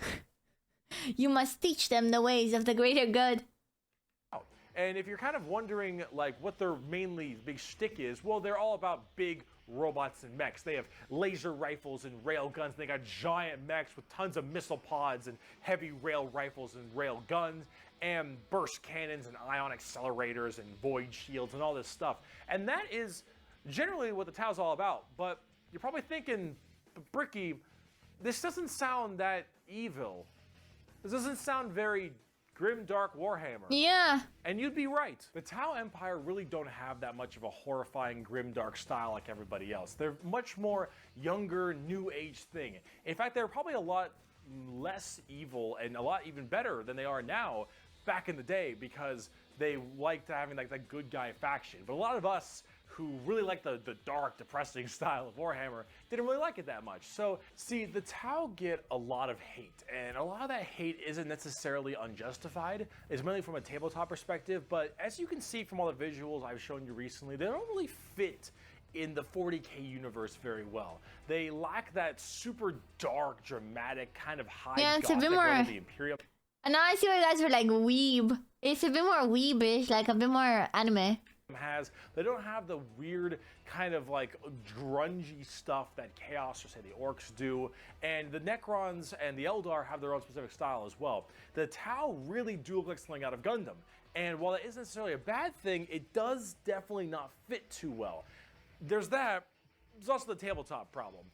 you must teach them the ways of the greater good. And if you're kind of wondering like what their mainly big shtick is, well, they're all about big robots and mechs. They have laser rifles and rail guns. They got giant mechs with tons of missile pods and heavy rail rifles and rail guns and burst cannons and ion accelerators and void shields and all this stuff. And that is generally what the Tau's all about. But you're probably thinking, Bricky, this doesn't sound that evil. This doesn't sound very grim, dark Warhammer. Yeah. And you'd be right. The Tau Empire really don't have that much of a horrifying, grim, dark style like everybody else. They're much more younger, new age thing. In fact, they're probably a lot less evil and a lot even better than they are now back in the day, because they liked having like that good guy faction. But a lot of us who really like the dark, depressing style of Warhammer didn't really like it that much. So, see, the Tau get a lot of hate, and a lot of that hate isn't necessarily unjustified. It's mainly from a tabletop perspective, but as you can see from all the visuals I've shown you recently, they don't really fit in the 40K universe very well. They lack that super dark, dramatic, kind of high it's a bit gothic more level of the Imperium. And now I see why you guys were like weeb. It's a bit more weebish, like a bit more anime. They don't have the weird kind of like grungy stuff that Chaos or say the Orcs do, and the Necrons and the Eldar have their own specific style as well. The Tau really do look like something out of Gundam, and while it isn't necessarily a bad thing, it does definitely not fit too well. There's that. There's also the tabletop problem.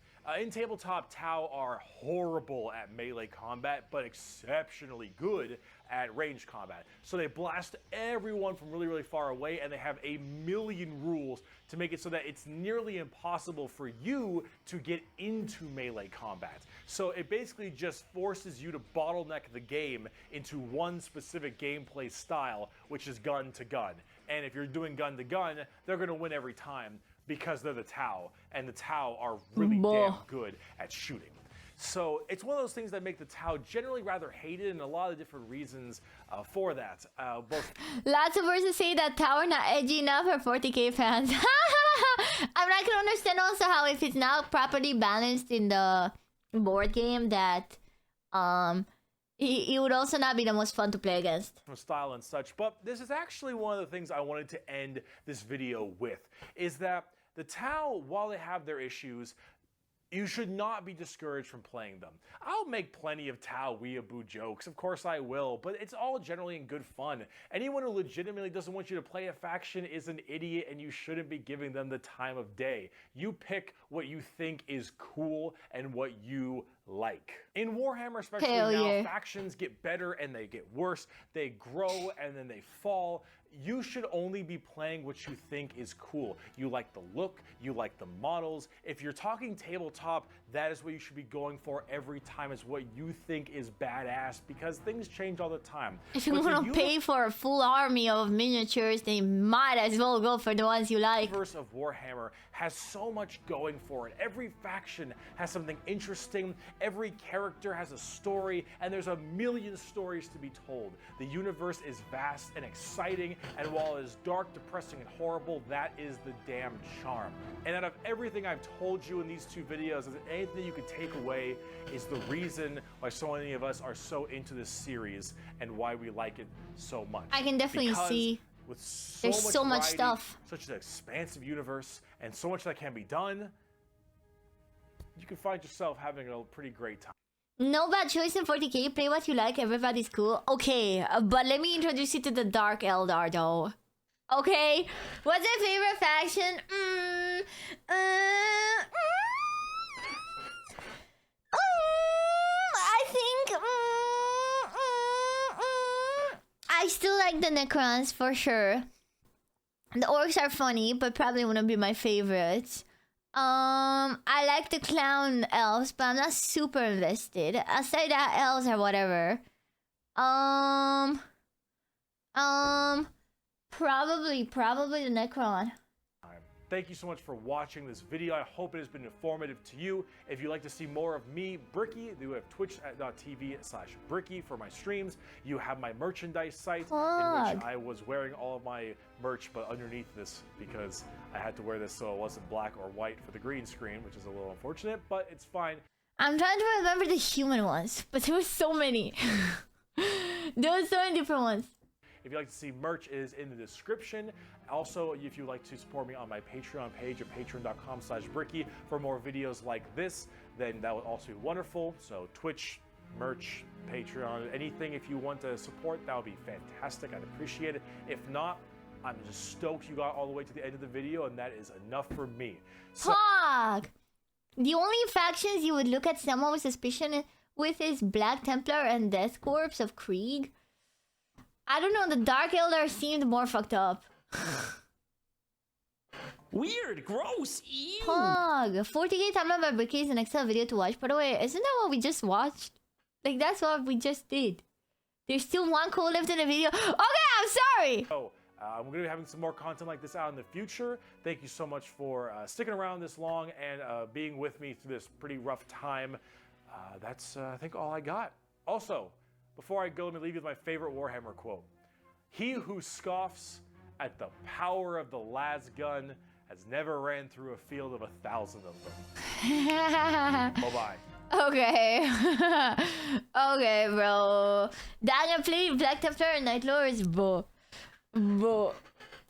In tabletop, Tau are horrible at melee combat, but exceptionally good at range combat. So they blast everyone from really, really far away, and they have a million rules to make it so that it's nearly impossible for you to get into melee combat. So it basically just forces you to bottleneck the game into one specific gameplay style, which is gun to gun. And if you're doing gun to gun, they're going to win every time, because they're the Tau, and the Tau are really damn good at shooting. So it's one of those things that make the Tau generally rather hated, and a lot of different reasons for that. Lots of verses say that Tau are not edgy enough for 40K fans. I can understand also how if it's not properly balanced in the board game, that it would also not be the most fun to play against. Style and such, but this is actually one of the things I wanted to end this video with, is that the Tau, while they have their issues, you should not be discouraged from playing them. I'll make plenty of Tau weeaboo jokes, of course I will, but it's all generally in good fun. Anyone who legitimately doesn't want you to play a faction is an idiot, and you shouldn't be giving them the time of day. You pick what you think is cool and what you like. In Warhammer especially now, factions get better and they get worse. They grow and then they fall. You should only be playing what you think is cool. You like the look, you like the models. If you're talking tabletop, that is what you should be going for every time, is what you think is badass, because things change all the time. If you But the want to pay for a full army of miniatures, then you might as well go for the ones you like. The universe of Warhammer has so much going for it. Every faction has something interesting, every character has a story, and there's a million stories to be told. The universe is vast and exciting, and while it is dark, depressing, and horrible, that is the damn charm. And out of everything I've told you in these two videos, is anything you could take away is the reason why so many of us are so into this series and why we like it so much. I can definitely Because see with so there's much so much variety, stuff. such an expansive universe, and so much that can be done, you can find yourself having a pretty great time. No bad choice in 40k. Play what you like. Everybody's cool. Okay, but let me introduce you to the Dark Eldar, though. Okay, what's your favorite faction? I think I still like the Necrons for sure. The orcs are funny, but probably wouldn't be my favorites. I like the clown elves, but I'm not super invested. Aside that, elves or whatever. Probably the Necron. Thank you so much for watching this video. I hope it has been informative to you. If you'd like to see more of me, Bricky, you have twitch.tv/Bricky for my streams. You have my merchandise site, in which I was wearing all of my merch, but underneath this, because I had to wear this so it wasn't black or white for the green screen, which is a little unfortunate, but it's fine. I'm trying to remember the human ones, but there were so many. There were so many different ones. If you'd like to see merch, it is in the description. Also, if you'd like to support me on my Patreon page at patreon.com/Bricky for more videos like this, then that would also be wonderful. So Twitch, merch, Patreon, anything if you want to support, that would be fantastic. I'd appreciate it. If not, I'm just stoked you got all the way to the end of the video, and that is enough for me. So Fuck! The only factions you would look at someone with suspicion with is Black Templar and Death Corps of Krieg. I don't know, the Dark Eldar seemed more fucked up. Weird, gross, ew. Pog! 40k timeline by Bricky is an excellent video to watch. By the way, isn't that what we just watched? Like, that's what we just did. There's still one quote left in the video. Okay, I'm sorry! I'm going to be having some more content like this out in the future. Thank you so much for sticking around this long and being with me through this pretty rough time. That's, I think, all I got. Also, before I go, let me leave you with my favorite Warhammer quote. He who scoffs at the power of the las gun has never ran through a field of 1,000 of them. Bye-bye. Okay. Okay, bro. Daniel played Black Templar and Night Lords, bro.